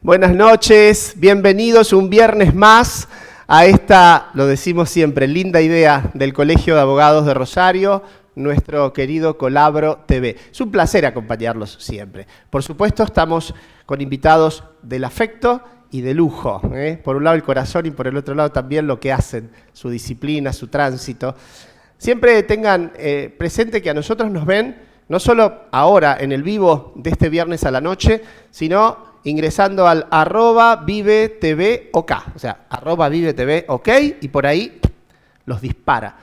Buenas noches, bienvenidos un viernes más a esta, lo decimos siempre, linda idea del Colegio de Abogados de Rosario, nuestro querido Colabro TV. Es un placer acompañarlos siempre. Por supuesto, estamos con invitados del afecto y de lujo. Por un lado el corazón y por el otro lado también lo que hacen, su disciplina, su tránsito. Siempre tengan presente que a nosotros nos ven, no solo ahora en el vivo de este viernes a la noche, sino ingresando al @vivetvok, o sea, @vivetvok, y por ahí los dispara,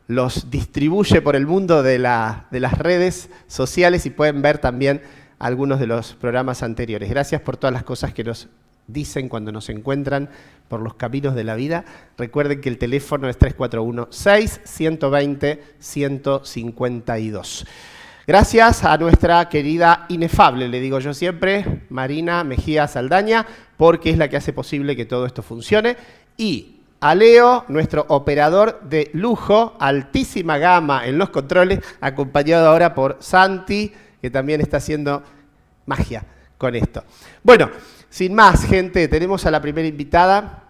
los distribuye por el mundo de las redes sociales y pueden ver también algunos de los programas anteriores. Gracias por todas las cosas que nos dicen cuando nos encuentran por los caminos de la vida. Recuerden que el teléfono es 341-6-120-152. Gracias a nuestra querida inefable, le digo yo siempre, Marina Mejía Saldaña, porque es la que hace posible que todo esto funcione. Y a Leo, nuestro operador de lujo, altísima gama en los controles, acompañado ahora por Santi, que también está haciendo magia con esto. Bueno, sin más, gente, tenemos a la primera invitada.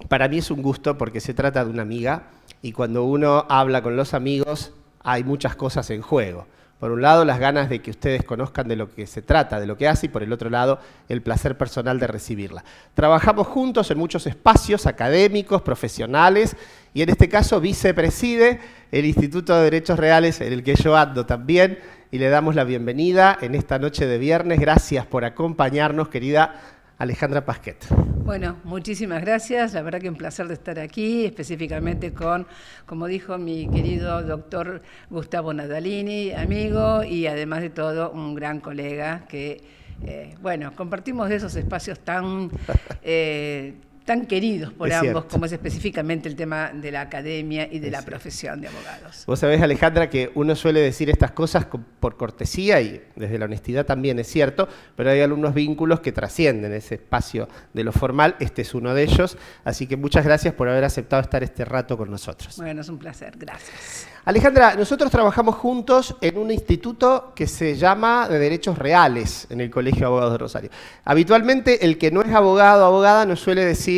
Para mí es un gusto porque se trata de una amiga y cuando uno habla con los amigos hay muchas cosas en juego. Por un lado, las ganas de que ustedes conozcan de lo que se trata, de lo que hace, y por el otro lado, el placer personal de recibirla. Trabajamos juntos en muchos espacios académicos, profesionales, y en este caso vicepreside el Instituto de Derechos Reales, en el que yo ando también, y le damos la bienvenida en esta noche de viernes. Gracias por acompañarnos, querida Alejandra Pasquet. Bueno, muchísimas gracias. La verdad que un placer de estar aquí, específicamente con, como dijo mi querido doctor Gustavo Nadalini, amigo y además de todo un gran colega que, bueno, compartimos de esos espacios tan queridos por ambos, como es específicamente el tema de la academia y de la profesión de abogados. Vos sabés, Alejandra, que uno suele decir estas cosas por cortesía y desde la honestidad también es cierto, pero hay algunos vínculos que trascienden ese espacio de lo formal. Este es uno de ellos, así que muchas gracias por haber aceptado estar este rato con nosotros. Bueno, es un placer, gracias. Alejandra, nosotros trabajamos juntos en un instituto que se llama de Derechos Reales en el Colegio de Abogados de Rosario. Habitualmente el que no es abogado o abogada nos suele decir,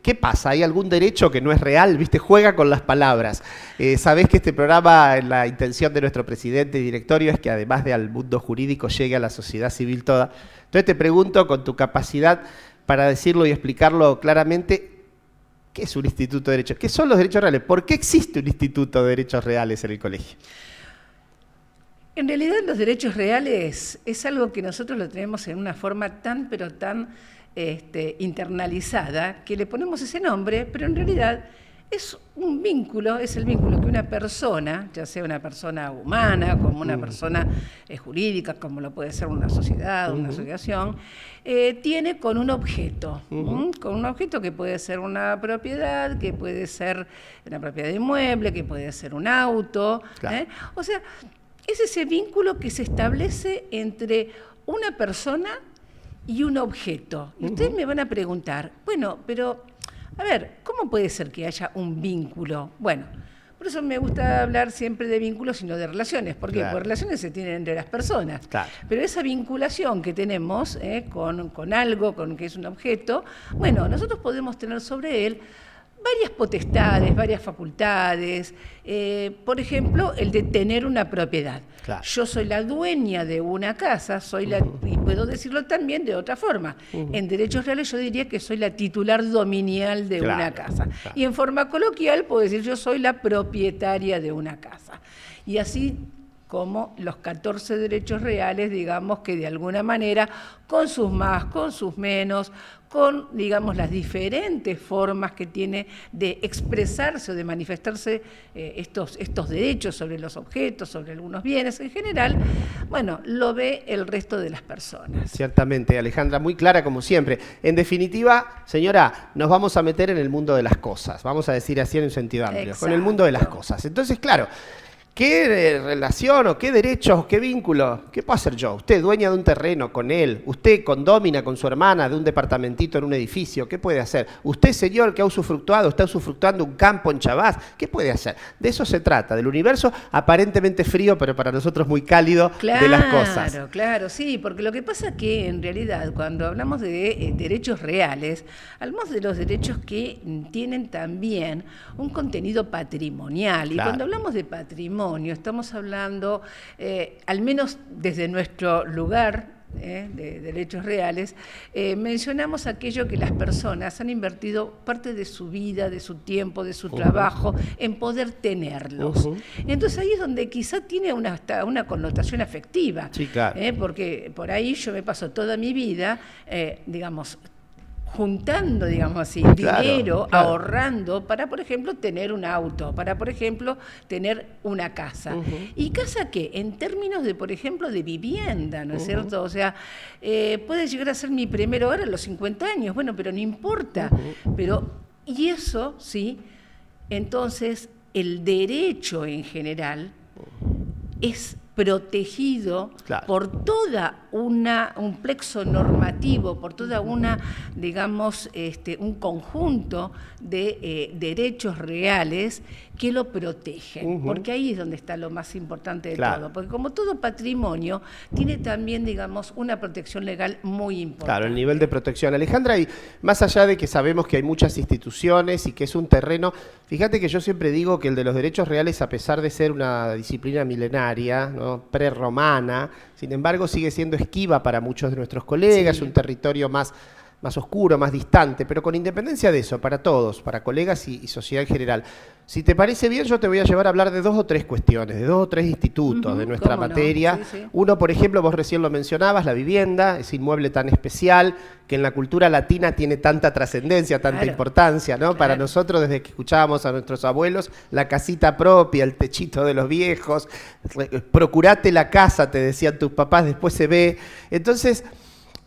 ¿qué pasa? ¿Hay algún derecho que no es real? ¿Viste? Juega con las palabras. Sabés que este programa, la intención de nuestro presidente y directorio es que además de al mundo jurídico llegue a la sociedad civil toda. Entonces te pregunto, con tu capacidad para decirlo y explicarlo claramente, ¿qué es un instituto de derechos? ¿Qué son los derechos reales? ¿Por qué existe un instituto de derechos reales en el colegio? En realidad los derechos reales es algo que nosotros lo tenemos en una forma tan internalizada que le ponemos ese nombre, pero en realidad es un vínculo, es el vínculo que una persona, ya sea una persona humana, como una persona jurídica, como lo puede ser una sociedad, una asociación, tiene con un objeto, con un objeto que puede ser una propiedad, que puede ser una propiedad de inmueble, que puede ser un auto. Claro. O sea, es ese vínculo que se establece entre una persona y un objeto. Y ustedes me van a preguntar, bueno, pero a ver, ¿cómo puede ser que haya un vínculo? Bueno, por eso me gusta hablar siempre de vínculos y no de relaciones. ¿Por qué? Claro. Porque relaciones se tienen entre las personas. Claro. Pero esa vinculación que tenemos con algo, con que es un objeto, bueno, nosotros podemos tener sobre él varias potestades, varias facultades. Por ejemplo, el de tener una propiedad. Claro. Yo soy la dueña de una casa, y puedo decirlo también de otra forma. En derechos reales yo diría que soy la titular dominial de una casa. Claro. Y en forma coloquial puedo decir yo soy la propietaria de una casa. Y así como los 14 derechos reales, digamos que de alguna manera, con sus más, con sus menos, con, digamos, las diferentes formas que tiene de expresarse o de manifestarse estos derechos sobre los objetos, sobre algunos bienes en general, bueno, lo ve el resto de las personas. Ciertamente, Alejandra, muy clara como siempre. En definitiva, señora, nos vamos a meter en el mundo de las cosas, vamos a decir así en un sentido amplio, con el mundo de las cosas. Entonces, claro, ¿Qué relación o qué derechos o qué vínculo? ¿Qué puedo hacer yo? Usted, dueña de un terreno con él. Usted, condómina con su hermana de un departamentito en un edificio. ¿Qué puede hacer? Usted, señor, que ha usufructuado, está usufructuando un campo en Chabás. ¿Qué puede hacer? De eso se trata, del universo aparentemente frío, pero para nosotros muy cálido de las cosas. Claro, claro, sí, porque lo que pasa es que en realidad cuando hablamos de derechos reales, hablamos de los derechos que tienen también un contenido patrimonial. Y Claro. cuando hablamos de patrimonio, estamos hablando, al menos desde nuestro lugar de derechos reales, mencionamos aquello que las personas han invertido parte de su vida, de su tiempo, de su trabajo, en poder tenerlos. Entonces ahí es donde quizá tiene hasta una connotación afectiva, Sí, claro. porque por ahí yo me paso toda mi vida, digamos, juntando, digamos así, Claro, dinero, claro. ahorrando para, por ejemplo, tener un auto, para, por ejemplo, tener una casa. ¿Y casa qué? En términos de, por ejemplo, de vivienda, ¿no es cierto? O sea, puede llegar a ser mi primer hogar a los 50 años, bueno, pero no importa. Pero, y eso, sí, entonces, el derecho en general es protegido Claro. por toda un plexo normativo, por toda una, digamos, un conjunto de derechos reales que lo protegen, porque ahí es donde está lo más importante de Claro. todo, porque como todo patrimonio, tiene también, digamos, una protección legal muy importante. Claro, el nivel de protección. Alejandra, y más allá de que sabemos que hay muchas instituciones y que es un terreno, fíjate que yo siempre digo que el de los derechos reales, a pesar de ser una disciplina milenaria, ¿no?, prerromana, sin embargo sigue siendo esquiva para muchos de nuestros colegas, Sí. un territorio más oscuro, más distante, pero con independencia de eso, para todos, para colegas y sociedad en general. Si te parece bien, yo te voy a llevar a hablar de 2 o 3 cuestiones, de 2 o 3 institutos de nuestra cómo no, materia. sí, sí. Uno, por ejemplo, vos recién lo mencionabas, la vivienda, ese inmueble tan especial, que en la cultura latina tiene tanta trascendencia, tanta Claro. importancia, ¿no? Claro. Para nosotros, desde que escuchábamos a nuestros abuelos, la casita propia, el techito de los viejos, procurate la casa, te decían tus papás, después se ve. Entonces,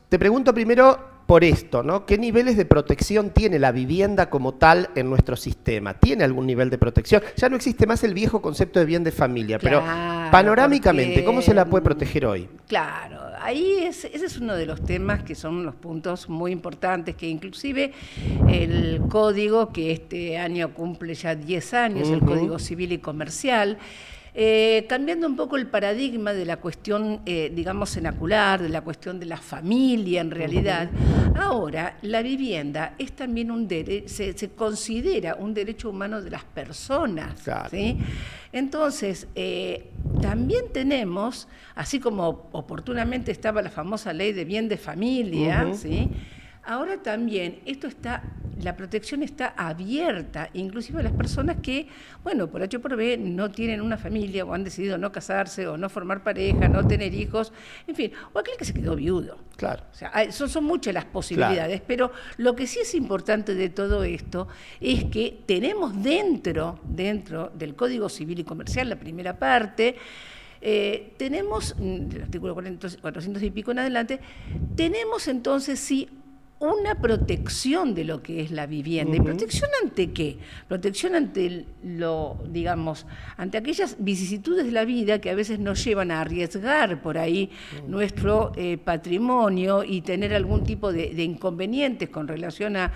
te pregunto primero por esto, ¿no? ¿Qué niveles de protección tiene la vivienda como tal en nuestro sistema? ¿Tiene algún nivel de protección? Ya no existe más el viejo concepto de bien de familia, pero Claro, panorámicamente, porque, ¿cómo se la puede proteger hoy? Claro, ahí ese es uno de los temas que son los puntos muy importantes, que inclusive el código, que este año cumple ya 10 años, el Código Civil y Comercial, cambiando un poco el paradigma de la cuestión, digamos, cenacular, de la cuestión de la familia en realidad, ahora la vivienda es también se considera un derecho humano de las personas. Claro. ¿Sí? Entonces, también tenemos, así como oportunamente estaba la famosa ley de bien de familia, ¿sí? Ahora también la protección está abierta, inclusive a las personas que, bueno, por H o por B no tienen una familia o han decidido no casarse o no formar pareja, no tener hijos, en fin, o aquel que se quedó viudo. Claro. O sea, son muchas las posibilidades, pero lo que sí es importante de todo esto es que tenemos dentro del Código Civil y Comercial, la primera parte, tenemos, del artículo 400 y pico en adelante, tenemos entonces sí una protección de lo que es la vivienda. ¿Y protección ante qué? Protección ante ante aquellas vicisitudes de la vida que a veces nos llevan a arriesgar por ahí nuestro patrimonio y tener algún tipo de inconvenientes con relación a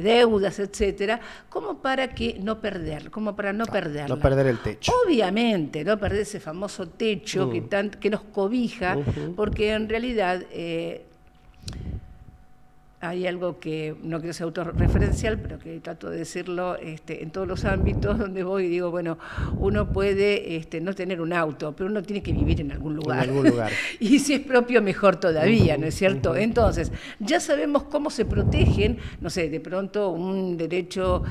deudas, etcétera, como para no perderlo. No perder el techo. Obviamente, no perder ese famoso techo que nos cobija, porque en realidad hay algo que no quiero ser autorreferencial, pero que trato de decirlo en todos los ámbitos donde voy y digo, bueno, uno puede no tener un auto, pero uno tiene que vivir en algún lugar. En algún lugar. Y si es propio, mejor todavía, ¿no es cierto? Entonces, ya sabemos cómo se protegen, no sé, de pronto un derecho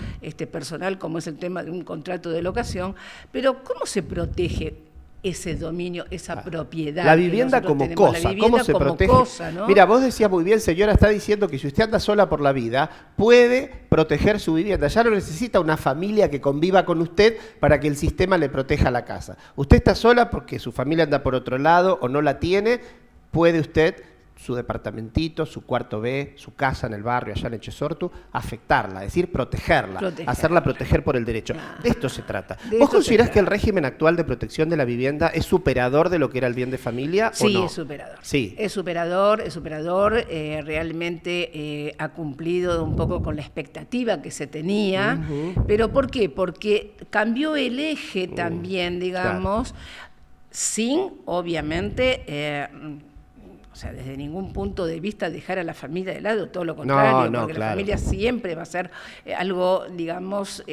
personal, como es el tema de un contrato de locación, pero ¿cómo se protege ese dominio, esa propiedad? La vivienda como cosa, ¿cómo se protege? Cosa, ¿no? Mira, vos decías muy bien, señora, está diciendo que si usted anda sola por la vida, puede proteger su vivienda. Ya no necesita una familia que conviva con usted para que el sistema le proteja la casa. Usted está sola porque su familia anda por otro lado o no la tiene, puede usted su departamentito, su cuarto B, su casa en el barrio, allá en Echesortu, afectarla, es decir, protegerla, hacerla proteger por el derecho. De esto se trata. ¿Vos considerás que el régimen actual de protección de la vivienda es superador de lo que era el bien de familia o no? Sí, es superador. Sí. Es superador, realmente ha cumplido un poco con la expectativa que se tenía. ¿Pero por qué? Porque cambió el eje también, digamos, sin, obviamente, o sea, desde ningún punto de vista dejar a la familia de lado, todo lo contrario, porque la familia siempre va a ser algo, digamos,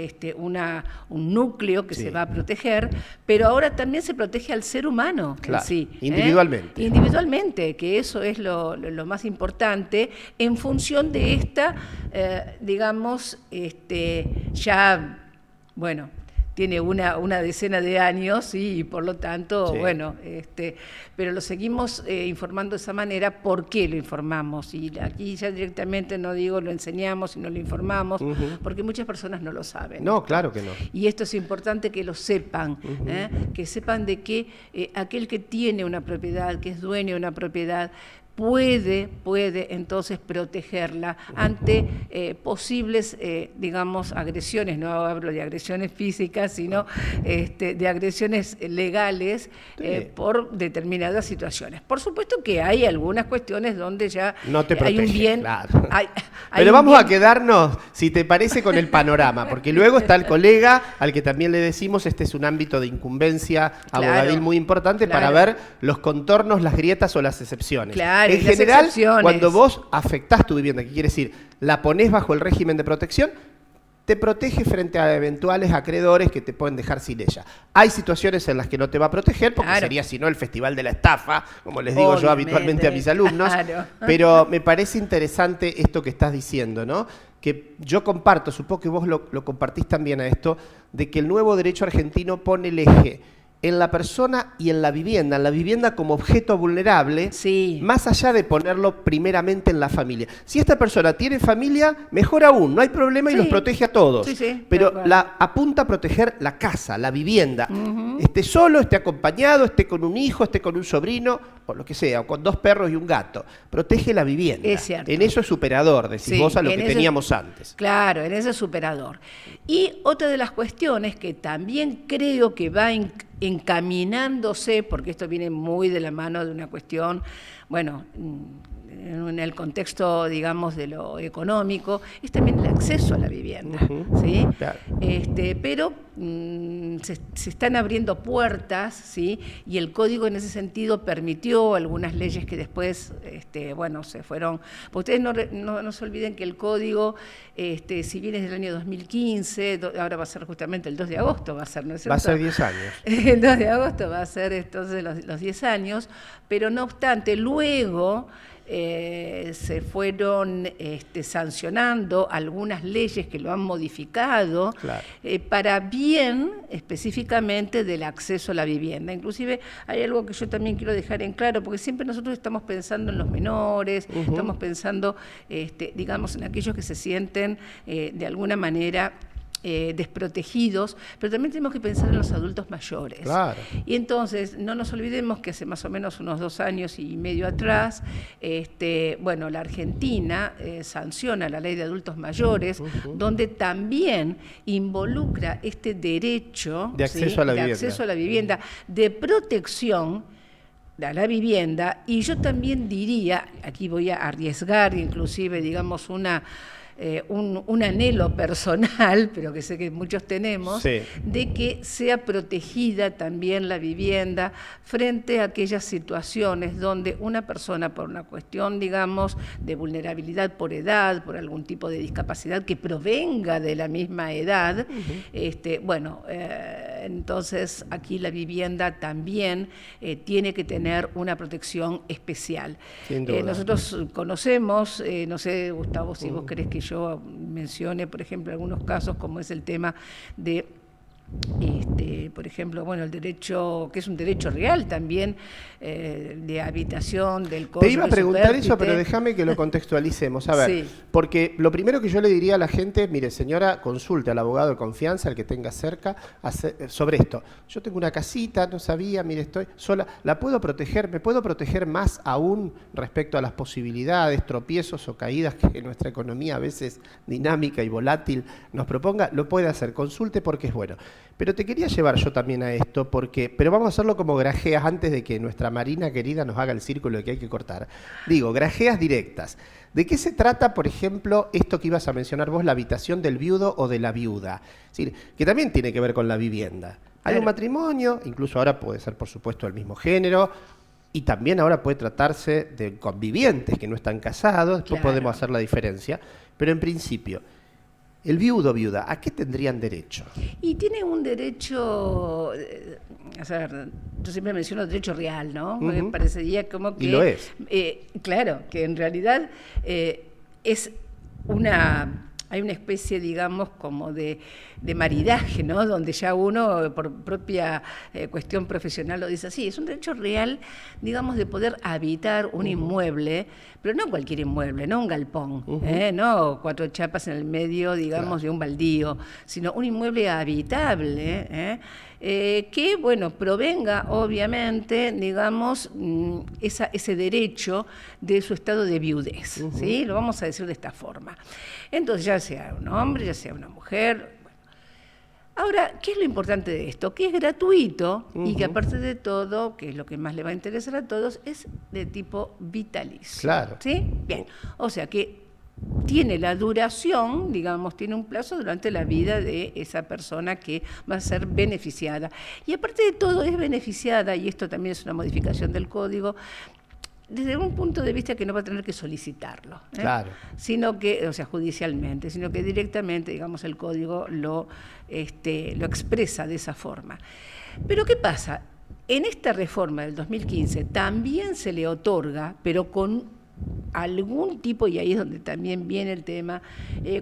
un núcleo que se va a proteger, pero ahora también se protege al ser humano en sí. Individualmente. Individualmente, que eso es lo más importante, en función de esta, digamos, ya, bueno, tiene una decena de años y por lo tanto, bueno, pero lo seguimos informando de esa manera. ¿Por qué lo informamos? Y aquí ya directamente no digo lo enseñamos, sino lo informamos, porque muchas personas no lo saben. No, claro que no. Y esto es importante que lo sepan, que sepan de que aquel que tiene una propiedad, que es dueño de una propiedad, puede entonces protegerla ante posibles, digamos, agresiones. No hablo de agresiones físicas, sino de agresiones legales por determinadas situaciones. Por supuesto que hay algunas cuestiones donde ya no te protege, hay un bien. Claro. Hay Pero vamos a quedarnos, si te parece, con el panorama, porque luego está el colega, al que también le decimos, este es un ámbito de incumbencia abogadil muy importante para ver los contornos, las grietas o las excepciones. Claro. En general, cuando vos afectás tu vivienda, ¿qué quiere decir? La ponés bajo el régimen de protección, te protege frente a eventuales acreedores que te pueden dejar sin ella. Hay situaciones en las que no te va a proteger, porque sería si no el festival de la estafa, como les digo yo habitualmente a mis alumnos, pero me parece interesante esto que estás diciendo, ¿no? Que yo comparto, supongo que vos lo compartís también a esto, de que el nuevo derecho argentino pone el eje en la persona y en la vivienda como objeto vulnerable, más allá de ponerlo primeramente en la familia. Si esta persona tiene familia, mejor aún, no hay problema y los protege a todos. Pero apunta a proteger la casa, la vivienda. Esté solo, esté acompañado, esté con un hijo, esté con un sobrino, o lo que sea, o con 2 perros y un gato. Protege la vivienda. Es cierto. En eso es superador, decís vos, a lo que teníamos antes. Claro, en eso es superador. Y otra de las cuestiones que también creo que va encaminándose, porque esto viene muy de la mano de una cuestión, bueno, en el contexto, digamos, de lo económico, es también el acceso a la vivienda, ¿sí? Claro. Pero se están abriendo puertas, ¿sí? Y el código en ese sentido permitió algunas leyes que después, bueno, se fueron. Ustedes no se olviden que el código, si bien es del año 2015, ahora va a ser justamente el 2 de agosto, va a ser, ¿no es cierto? Va a ser 10 años. El 2 de agosto va a ser entonces los 10 años, pero no obstante, luego se fueron sancionando algunas leyes que lo han modificado para bien específicamente del acceso a la vivienda. Inclusive hay algo que yo también quiero dejar en claro, porque siempre nosotros estamos pensando en los menores, estamos pensando, digamos, en aquellos que se sienten de alguna manera desprotegidos, pero también tenemos que pensar en los adultos mayores. Claro. Y entonces, no nos olvidemos que hace más o menos unos 2 años y medio atrás, bueno, la Argentina sanciona la ley de adultos mayores, donde también involucra este derecho de acceso a la vivienda, de protección a la vivienda, y yo también diría, aquí voy a arriesgar inclusive, digamos, un anhelo personal, pero que sé que muchos tenemos, de que sea protegida también la vivienda frente a aquellas situaciones donde una persona, por una cuestión, digamos, de vulnerabilidad por edad, por algún tipo de discapacidad que provenga de la misma edad, bueno, entonces aquí la vivienda también tiene que tener una protección especial. Sin duda. Nosotros conocemos, no sé, Gustavo, si vos querés que yo mencione, por ejemplo, algunos casos, como es el tema de por ejemplo, bueno, el derecho, que es un derecho real también, de habitación, del código. Te iba a preguntar eso, pero déjame que lo contextualicemos. A ver, sí. Porque lo primero que yo le diría a la gente, mire, señora, consulte al abogado de confianza, el que tenga cerca, sobre esto. Yo tengo una casita, no sabía, mire, estoy sola, ¿la puedo proteger? ¿Me puedo proteger más aún respecto a las posibilidades, tropiezos o caídas que nuestra economía a veces dinámica y volátil nos proponga? Lo puede hacer, consulte porque es bueno. Pero te quería llevar yo también a esto, pero vamos a hacerlo como grajeas antes de que nuestra Marina querida nos haga el círculo que hay que cortar. Digo, grajeas directas. ¿De qué se trata, por ejemplo, esto que ibas a mencionar vos, la habitación del viudo o de la viuda? Es decir, que también tiene que ver con la vivienda. Hay un matrimonio, incluso ahora puede ser, por supuesto, del mismo género, y también ahora puede tratarse de convivientes que no están casados, después podemos hacer la diferencia, pero en principio, el viudo o viuda, ¿a qué tendrían derecho? Y tiene un derecho, o sea, yo siempre menciono derecho real, ¿no? Me parecería como que... Y lo es. Claro, que en realidad es hay una especie, digamos, como de maridaje, ¿no? Donde ya uno, por propia cuestión profesional, lo dice así. Es un derecho real, digamos, de poder habitar un inmueble, pero no cualquier inmueble, no un galpón, no 4 chapas en el medio, digamos, de un baldío, sino un inmueble habitable, que, bueno, provenga, obviamente, digamos, ese derecho de su estado de viudez, ¿sí? Lo vamos a decir de esta forma. Entonces, ya sea un hombre, ya sea una mujer. Bueno. Ahora, ¿qué es lo importante de esto? Que es gratuito y que aparte de todo, que es lo que más le va a interesar a todos, es de tipo vitalicio. Claro. ¿Sí? Bien. O sea que tiene la duración, digamos, tiene un plazo durante la vida de esa persona que va a ser beneficiada. Y aparte de todo es beneficiada, y esto también es una modificación del código, desde un punto de vista que no va a tener que solicitarlo, claro, sino que, o sea, judicialmente, sino que directamente, digamos, el código lo expresa de esa forma. Pero ¿qué pasa? En esta reforma del 2015 también se le otorga, pero con algún tipo, y ahí es donde también viene el tema,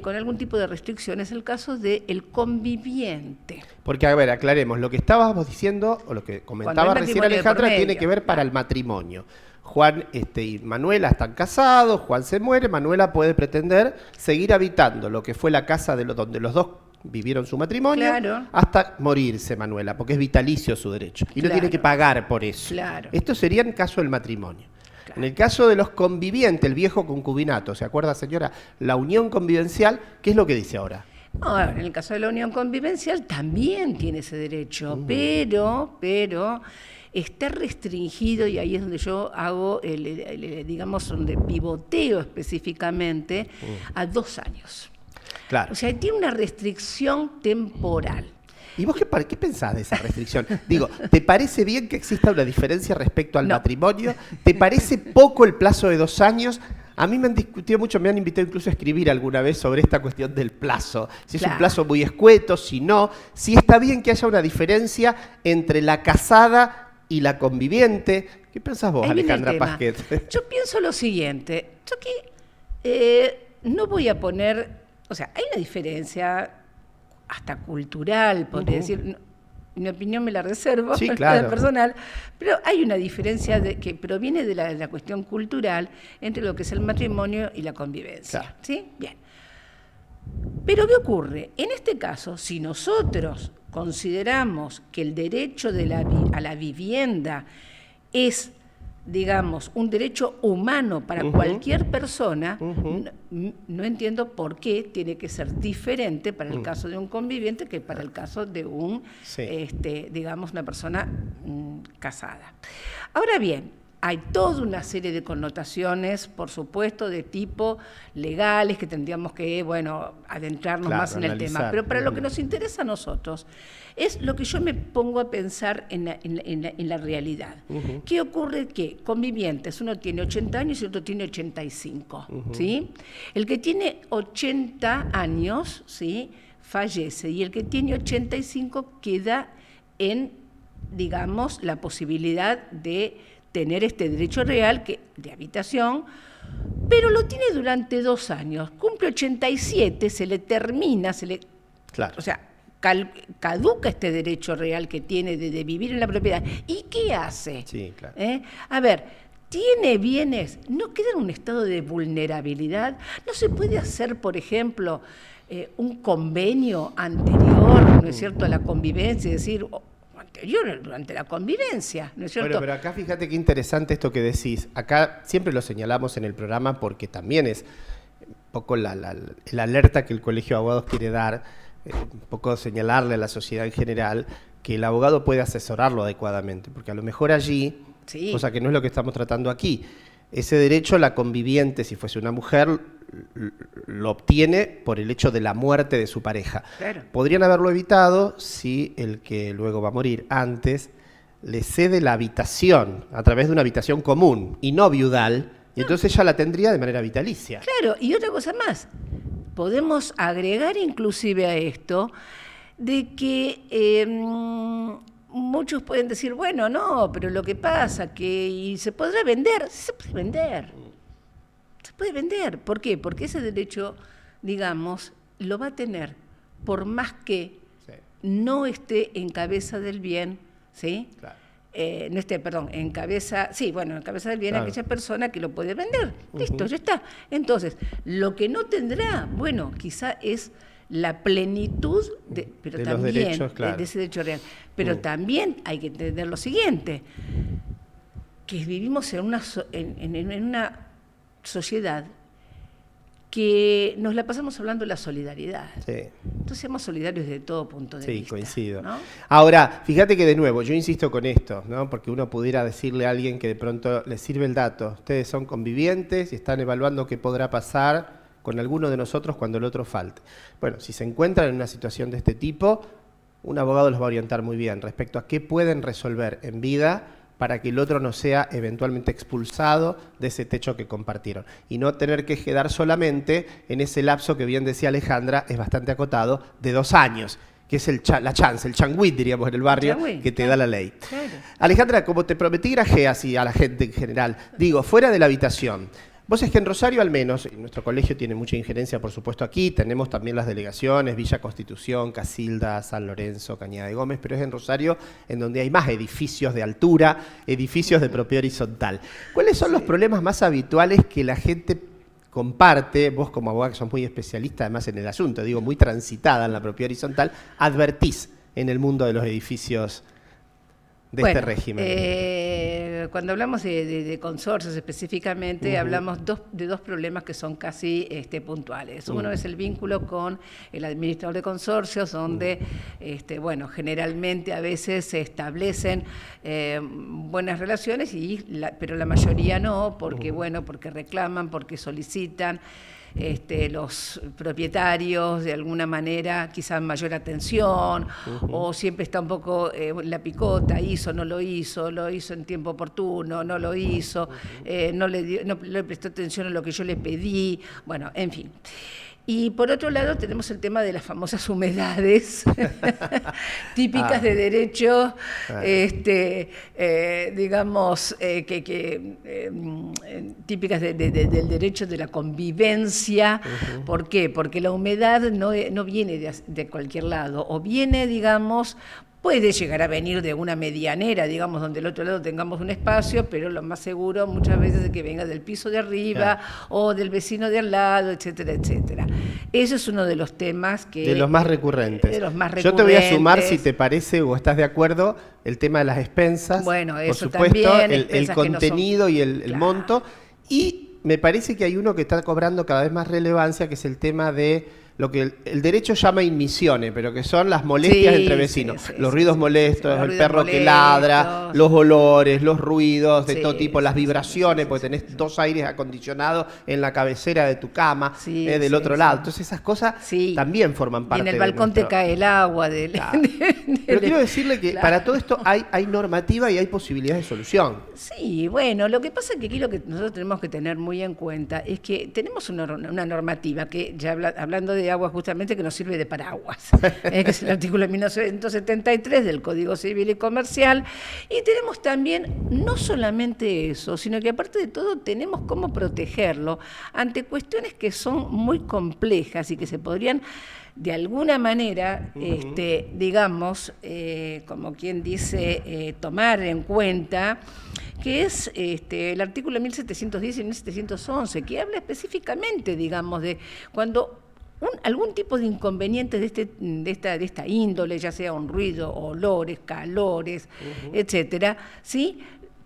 con algún tipo de restricciones, el caso del conviviente. Porque, a ver, aclaremos, lo que estábamos diciendo, o lo que comentaba recién Alejandra, tiene que ver para el matrimonio. Juan y Manuela están casados, Juan se muere, Manuela puede pretender seguir habitando lo que fue la casa donde los dos vivieron su matrimonio, hasta morirse Manuela, porque es vitalicio su derecho, y no tiene que pagar por eso. Esto sería en caso del matrimonio. En el caso de los convivientes, el viejo concubinato, ¿se acuerda, señora? La unión convivencial, ¿qué es lo que dice ahora? No, en el caso de la unión convivencial también tiene ese derecho, pero está restringido, y ahí es donde yo hago, digamos, donde pivoteo específicamente, a 2 años. Claro. O sea, tiene una restricción temporal. ¿Y vos qué pensás de esa restricción? Digo, ¿te parece bien que exista una diferencia respecto al matrimonio? ¿Te parece poco el plazo de 2 años? A mí me han discutido mucho, me han invitado incluso a escribir alguna vez sobre esta cuestión del plazo. Si es un plazo muy escueto, si no. Si está bien que haya una diferencia entre la casada y la conviviente. ¿Qué pensás vos, Alejandra Pasquet? Yo pienso lo siguiente. Yo aquí no voy a poner... O sea, hay una diferencia hasta cultural, podría decir... Mi opinión me la reservo, sí, claro, personal, pero hay una diferencia que proviene de la cuestión cultural entre lo que es el matrimonio y la convivencia. Claro. ¿Sí? Bien. Pero ¿qué ocurre? En este caso, si nosotros consideramos que el derecho a la vivienda es, digamos, un derecho humano para cualquier persona, no entiendo por qué tiene que ser diferente para el caso de un conviviente que para el caso de digamos, una persona casada. Ahora bien, hay toda una serie de connotaciones, por supuesto, de tipo legales, que tendríamos que, bueno, adentrarnos más en el tema. Pero para lo que nos interesa a nosotros es lo que yo me pongo a pensar en la realidad. ¿Qué ocurre? Que convivientes, uno tiene 80 años y otro tiene 85, ¿sí? El que tiene 80 años, ¿sí?, fallece, y el que tiene 85 queda en, digamos, la posibilidad de tener este derecho real de habitación, pero lo tiene durante 2 años. Cumple 87, se le termina, claro, o sea, caduca este derecho real que tiene de vivir en la propiedad. ¿Y qué hace? Sí, claro. A ver, tiene bienes, no queda en un estado de vulnerabilidad. No se puede hacer, por ejemplo, un convenio anterior, ¿no es cierto?, a la convivencia, es decir, anterior durante la convivencia, ¿no es cierto? Bueno, pero acá fíjate qué interesante esto que decís. Acá siempre lo señalamos en el programa porque también es un poco la alerta que el Colegio de Abogados quiere dar, un poco señalarle a la sociedad en general que el abogado puede asesorarlo adecuadamente, porque a lo mejor allí, sí, cosa que no es lo que estamos tratando aquí, ese derecho la conviviente, si fuese una mujer, lo obtiene por el hecho de la muerte de su pareja. Claro. Podrían haberlo evitado si el que luego va a morir antes le cede la habitación a través de una habitación común y no viudal, y entonces ella la tendría de manera vitalicia. Claro, y otra cosa más, podemos agregar inclusive a esto de que muchos pueden decir, bueno, no, pero lo que pasa que y se podrá vender, se puede vender. Se puede vender. ¿Por qué? Porque ese derecho, digamos, lo va a tener por más que no esté en cabeza del bien, ¿sí? Claro. No esté, perdón, en cabeza del bien, claro, aquella persona que lo puede vender. Listo, ya está. Entonces, lo que no tendrá, bueno, quizá es la plenitud pero de también los derechos, claro, de ese derecho real. Pero también hay que entender lo siguiente, que vivimos en una sociedad que nos la pasamos hablando de la solidaridad. Sí. Entonces seamos solidarios desde todo punto de vista. Sí, coincido. ¿No? Ahora, fíjate que de nuevo, yo insisto con esto, ¿no? Porque uno pudiera decirle a alguien que de pronto le sirve el dato, ustedes son convivientes y están evaluando qué podrá pasar con alguno de nosotros cuando el otro falte. Bueno, si se encuentran en una situación de este tipo, un abogado los va a orientar muy bien respecto a qué pueden resolver en vida para que el otro no sea eventualmente expulsado de ese techo que compartieron. Y no tener que quedar solamente en ese lapso que bien decía Alejandra, es bastante acotado, de 2 años, que es el changuit, diríamos en el barrio, que te da la ley. Claro. Alejandra, como te prometí, grajé así a la gente en general. Digo, fuera de la habitación, vos es que en Rosario al menos, nuestro colegio tiene mucha injerencia por supuesto aquí, tenemos también las delegaciones, Villa Constitución, Casilda, San Lorenzo, Cañada de Gómez, pero es en Rosario en donde hay más edificios de altura, edificios de propiedad horizontal. ¿Cuáles son los problemas más habituales que la gente comparte, vos como abogada que sos muy especialista además en el asunto, digo muy transitada en la propiedad horizontal, advertís en el mundo de los edificios de este régimen? Cuando hablamos de consorcios específicamente, hablamos de dos problemas que son casi puntuales. Uno es el vínculo con el administrador de consorcios, donde generalmente a veces se establecen buenas relaciones, pero la mayoría no, porque porque reclaman, porque solicitan. Los propietarios de alguna manera quizás mayor atención o siempre está un poco la picota, lo hizo en tiempo oportuno, no lo hizo, no le prestó atención a lo que yo le pedí, bueno, en fin. Y por otro lado tenemos el tema de las famosas humedades típicas de derecho, típicas del derecho de la convivencia. ¿Por qué? Porque la humedad no viene de cualquier lado, o viene, digamos, puede llegar a venir de una medianera, digamos, donde del otro lado tengamos un espacio, pero lo más seguro muchas veces es que venga del piso de arriba o del vecino de al lado, etcétera, etcétera. Eso es uno de los temas que... De los más recurrentes. Yo te voy a sumar, si te parece o estás de acuerdo, el tema de las expensas. Bueno, eso por supuesto, también. El contenido y el monto. Y me parece que hay uno que está cobrando cada vez más relevancia, que es el tema de lo que el derecho llama inmisiones, pero que son las molestias entre vecinos. Los ruidos molestos, el perro que ladra, los olores, los ruidos de todo tipo, las vibraciones, porque tenés 2 aires acondicionados en la cabecera de tu cama, del otro lado. Entonces esas cosas también forman parte de... Y en el balcón te cae el agua. Pero quiero decirle que para todo esto hay normativa y hay posibilidades de solución. Sí, bueno, lo que pasa es que aquí lo que nosotros tenemos que tener muy en cuenta es que tenemos una normativa que, ya hablando de de agua justamente que nos sirve de paraguas, que es el artículo 1973 del Código Civil y Comercial. Y tenemos también no solamente eso, sino que aparte de todo tenemos cómo protegerlo ante cuestiones que son muy complejas y que se podrían de alguna manera, digamos, como quien dice, tomar en cuenta, que es el artículo 1710 y 1711, que habla específicamente, digamos, de cuando algún tipo de inconvenientes de esta índole, ya sea un ruido, olores, calores, etcétera, ¿sí?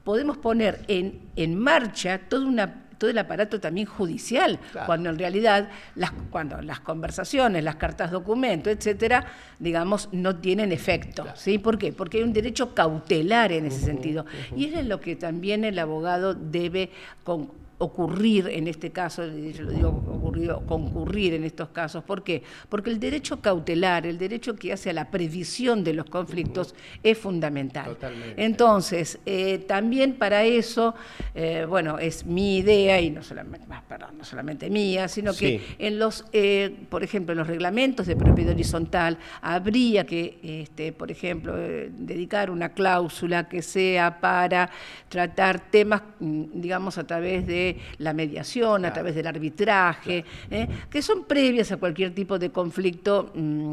Podemos poner en marcha todo el aparato también judicial, claro, cuando en realidad cuando las conversaciones, las cartas documento, etcétera, digamos, no tienen efecto, claro, ¿sí? ¿Por qué? Porque hay un derecho cautelar en ese sentido. Y eso es lo que también el abogado debe ocurrir en este caso, yo lo digo concurrir en estos casos. ¿Por qué? Porque el derecho cautelar, el derecho que hace a la previsión de los conflictos es fundamental. Totalmente. Entonces, también para eso, bueno, es mi idea, y no solamente mía, sino que en los, por ejemplo, en los reglamentos de propiedad horizontal habría que, por ejemplo, dedicar una cláusula que sea para tratar temas, digamos, a través de la mediación, a través del arbitraje, que son previas a cualquier tipo de conflicto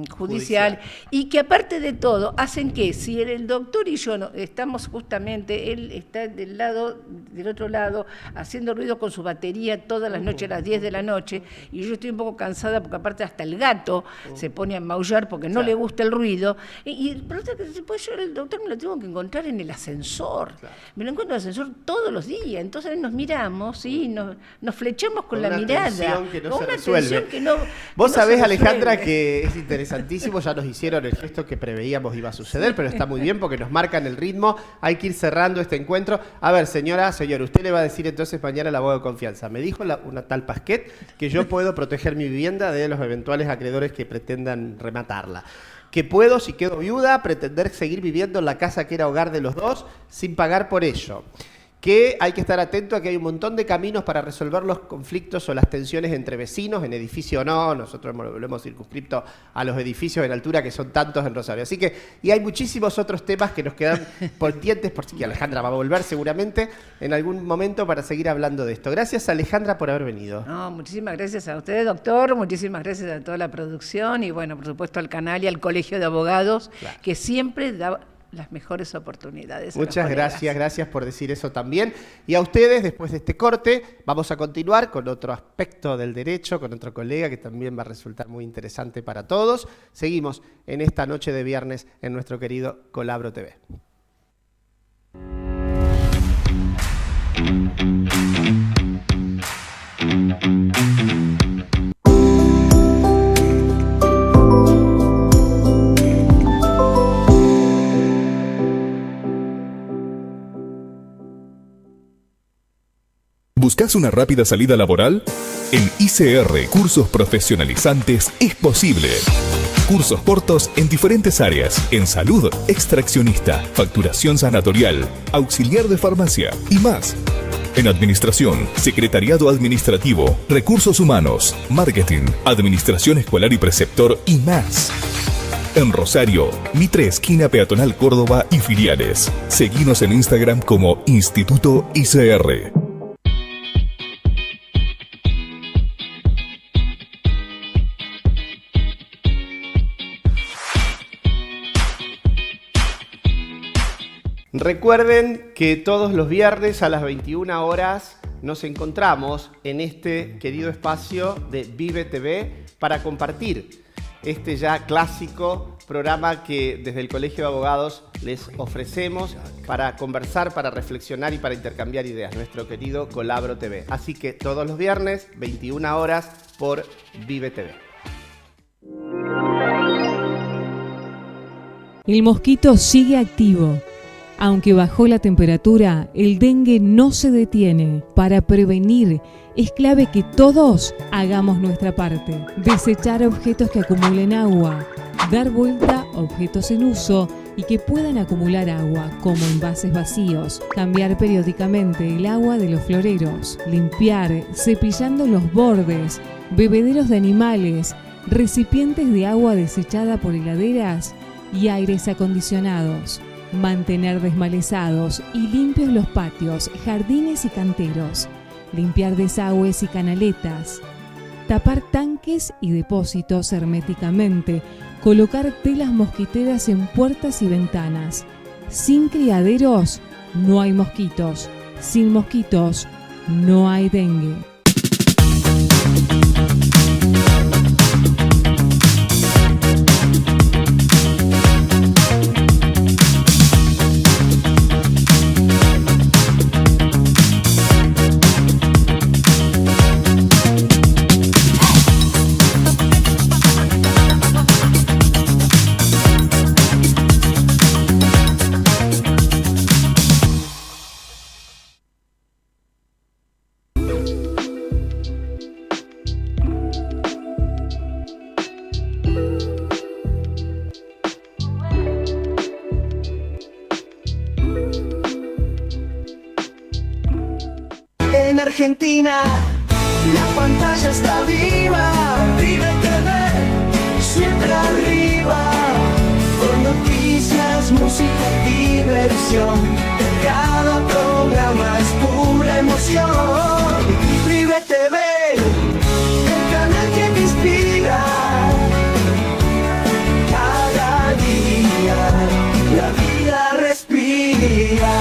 judicial, y que aparte de todo hacen que si el doctor y yo estamos justamente, él está del otro lado haciendo ruido con su batería todas las noches a las 10 de la noche, y yo estoy un poco cansada porque aparte hasta el gato se pone a maullar porque no le gusta el ruido, y el problema es que después yo el doctor me lo tengo que encontrar en el ascensor, me lo encuentro en el ascensor todos los días, entonces nos miramos, ¿sí? Nos flechamos con la mirada. Que no se resuelve. Vos sabés, Alejandra, que es interesantísimo, ya nos hicieron el gesto que preveíamos iba a suceder, pero está muy bien porque nos marcan el ritmo, hay que ir cerrando este encuentro. A ver, señor, usted le va a decir entonces mañana al abogado de confianza. Me dijo una tal Pasquet que yo puedo proteger mi vivienda de los eventuales acreedores que pretendan rematarla. Que puedo, si quedo viuda, pretender seguir viviendo en la casa que era hogar de los dos sin pagar por ello. Que hay que estar atento a que hay un montón de caminos para resolver los conflictos o las tensiones entre vecinos, en edificio o no. Nosotros lo hemos circunscrito a los edificios en altura, que son tantos en Rosario. Así que, y hay muchísimos otros temas que nos quedan pendientes, por si Alejandra va a volver seguramente en algún momento para seguir hablando de esto. Gracias, Alejandra, por haber venido. No, muchísimas gracias a ustedes, doctor, muchísimas gracias a toda la producción y, bueno, por supuesto al canal y al Colegio de Abogados, claro, que siempre da las mejores oportunidades. Muchas gracias por decir eso también. Y a ustedes, después de este corte, vamos a continuar con otro aspecto del derecho, con otro colega que también va a resultar muy interesante para todos. Seguimos en esta noche de viernes en nuestro querido Colabro TV. ¿Buscas una rápida salida laboral? En ICR Cursos Profesionalizantes es posible. Cursos cortos en diferentes áreas, en salud, extraccionista, facturación sanatorial, auxiliar de farmacia y más. En administración, secretariado administrativo, recursos humanos, marketing, administración escolar y preceptor y más. En Rosario, Mitre esquina Peatonal Córdoba y filiales. Seguinos en Instagram como Instituto ICR. Recuerden que todos los viernes a las 21 horas nos encontramos en este querido espacio de Vive TV para compartir este ya clásico programa que desde el Colegio de Abogados les ofrecemos para conversar, para reflexionar y para intercambiar ideas, nuestro querido Colabro TV. Así que todos los viernes, 21 horas por Vive TV. El mosquito sigue activo. Aunque bajó la temperatura, el dengue no se detiene. Para prevenir, es clave que todos hagamos nuestra parte. Desechar objetos que acumulen agua, dar vuelta a objetos en uso y que puedan acumular agua, como envases vacíos, cambiar periódicamente el agua de los floreros, limpiar cepillando los bordes, bebederos de animales, recipientes de agua desechada por heladeras y aires acondicionados. Mantener desmalezados y limpios los patios, jardines y canteros. Limpiar desagües y canaletas. Tapar tanques y depósitos herméticamente. Colocar telas mosquiteras en puertas y ventanas. Sin criaderos, no hay mosquitos. Sin mosquitos, no hay dengue. En Argentina, la pantalla está viva, Vive TV, siempre arriba, con noticias, música y diversión, cada programa es pura emoción. Vive TV, el canal que te inspira, cada día la vida respira.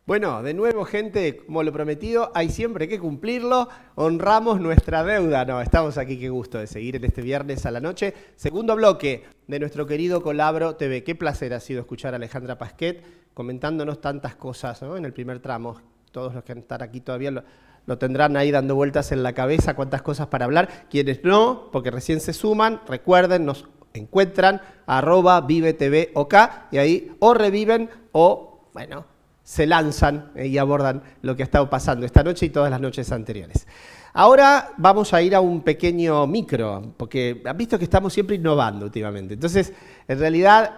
Bueno, de nuevo, gente, como lo prometido, hay siempre que cumplirlo. Honramos nuestra deuda. No, estamos aquí, qué gusto de seguir en este viernes a la noche. Segundo bloque de nuestro querido Colabro TV. Qué placer ha sido escuchar a Alejandra Pasquet comentándonos tantas cosas, ¿no? En el primer tramo. Todos los que están aquí todavía lo tendrán ahí dando vueltas en la cabeza, cuántas cosas para hablar. Quienes no, porque recién se suman, recuerden, nos encuentran @ViveTVOK y ahí o reviven o, bueno, se lanzan y abordan lo que ha estado pasando esta noche y todas las noches anteriores. Ahora vamos a ir a un pequeño micro, porque han visto que estamos siempre innovando últimamente. Entonces, en realidad,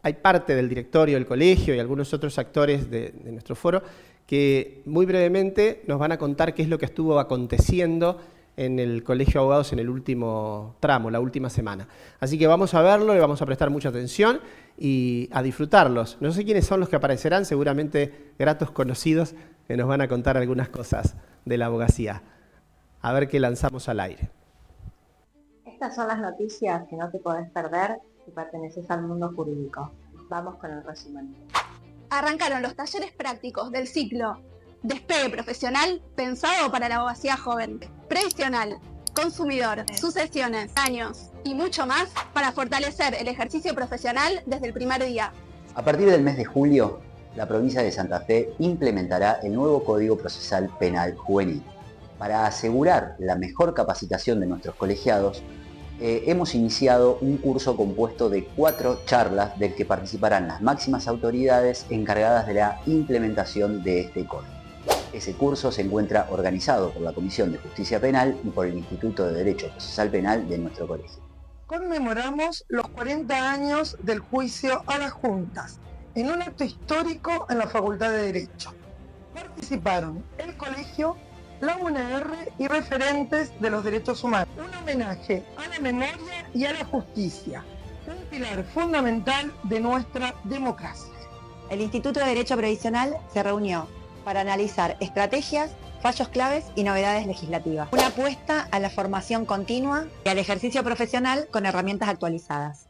hay parte del directorio del colegio y algunos otros actores de nuestro foro que muy brevemente nos van a contar qué es lo que estuvo aconteciendo en el Colegio de Abogados en el último tramo, la última semana. Así que vamos a verlo, le vamos a prestar mucha atención y a disfrutarlos. No sé quiénes son los que aparecerán, seguramente gratos conocidos que nos van a contar algunas cosas de la abogacía. A ver qué lanzamos al aire. Estas son las noticias que no te podés perder si perteneces al mundo jurídico. Vamos con el resumen. Arrancaron los talleres prácticos del ciclo Despegue Profesional pensado para la abogacía joven, previsional, consumidor, sucesiones, daños y mucho más para fortalecer el ejercicio profesional desde el primer día. A partir del mes de julio, la provincia de Santa Fe implementará el nuevo Código Procesal Penal Juvenil. Para asegurar la mejor capacitación de nuestros colegiados, hemos iniciado un curso compuesto de 4 charlas del que participarán las máximas autoridades encargadas de la implementación de este código. Ese curso se encuentra organizado por la Comisión de Justicia Penal y por el Instituto de Derecho Procesal Penal de nuestro colegio. Conmemoramos los 40 años del juicio a las juntas, en un acto histórico en la Facultad de Derecho. Participaron el colegio, la UNR y referentes de los derechos humanos. Un homenaje a la memoria y a la justicia, un pilar fundamental de nuestra democracia. El Instituto de Derecho Previsional se reunió para analizar estrategias, fallos claves y novedades legislativas. Una apuesta a la formación continua y al ejercicio profesional con herramientas actualizadas.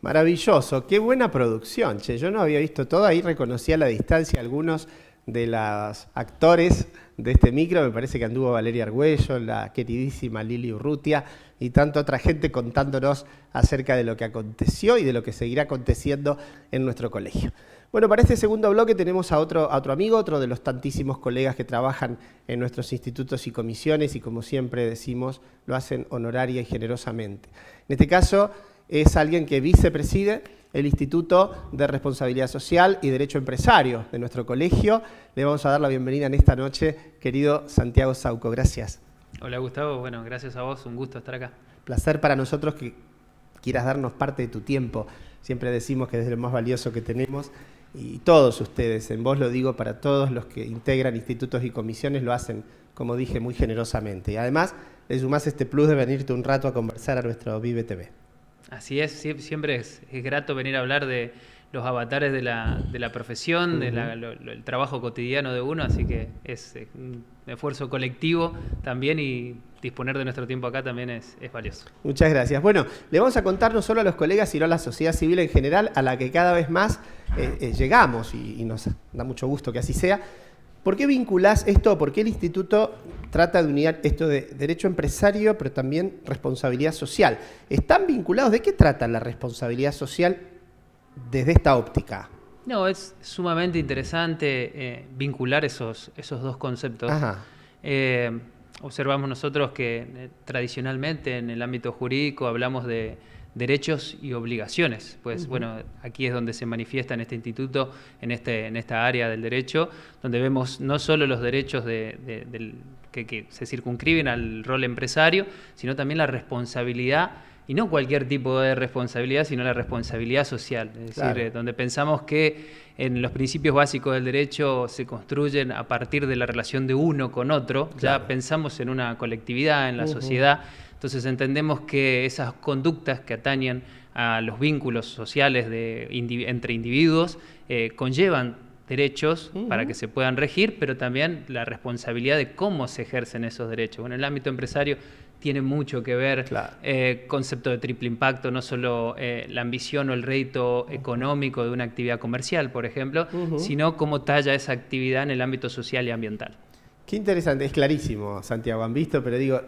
Maravilloso, qué buena producción, che. Yo no había visto todo, ahí reconocí a la distancia algunos de los actores de este micro. Me parece que anduvo Valeria Argüello, la queridísima Lili Urrutia y tanta otra gente contándonos acerca de lo que aconteció y de lo que seguirá aconteciendo en nuestro colegio. Bueno, para este segundo bloque tenemos a otro amigo, otro de los tantísimos colegas que trabajan en nuestros institutos y comisiones y, como siempre decimos, lo hacen honoraria y generosamente. En este caso, es alguien que vicepreside el Instituto de Responsabilidad Social y Derecho Empresario de nuestro colegio. Le vamos a dar la bienvenida en esta noche, querido Santiago Sauco. Gracias. Hola Gustavo, bueno, gracias a vos, un gusto estar acá. Placer para nosotros que quieras darnos parte de tu tiempo. Siempre decimos que es lo más valioso que tenemos y todos ustedes, en vos lo digo para todos los que integran institutos y comisiones, lo hacen, como dije, muy generosamente. Y además le sumás este plus de venirte un rato a conversar a nuestro Vive TV. Así es, siempre es grato venir a hablar de los avatares de la profesión, el trabajo cotidiano de uno, así que es un esfuerzo colectivo también y disponer de nuestro tiempo acá también es valioso. Muchas gracias. Bueno, le vamos a contar no solo a los colegas, sino a la sociedad civil en general, a la que cada vez más llegamos y nos da mucho gusto que así sea. ¿Por qué vinculás esto? ¿Por qué el instituto trata de unir esto de derecho empresario, pero también responsabilidad social? ¿Están vinculados? ¿De qué trata la responsabilidad social desde esta óptica? No, es sumamente interesante vincular esos dos conceptos. Observamos nosotros que tradicionalmente en el ámbito jurídico hablamos de derechos y obligaciones. Pues bueno, aquí es donde se manifiesta en este instituto, en esta área del derecho, donde vemos no solo los derechos que se circunscriben al rol empresario, sino también la responsabilidad, y no cualquier tipo de responsabilidad, sino la responsabilidad social. Es decir, donde pensamos que en los principios básicos del derecho se construyen a partir de la relación de uno con otro, ya pensamos en una colectividad, en la sociedad. Entonces entendemos que esas conductas que atañen a los vínculos sociales entre individuos conllevan derechos para que se puedan regir, pero también la responsabilidad de cómo se ejercen esos derechos. Bueno, en el ámbito empresario tiene mucho que ver concepto de triple impacto, no solo la ambición o el rédito económico de una actividad comercial, por ejemplo, sino cómo talla esa actividad en el ámbito social y ambiental. Qué interesante, es clarísimo, Santiago, han visto, pero digo,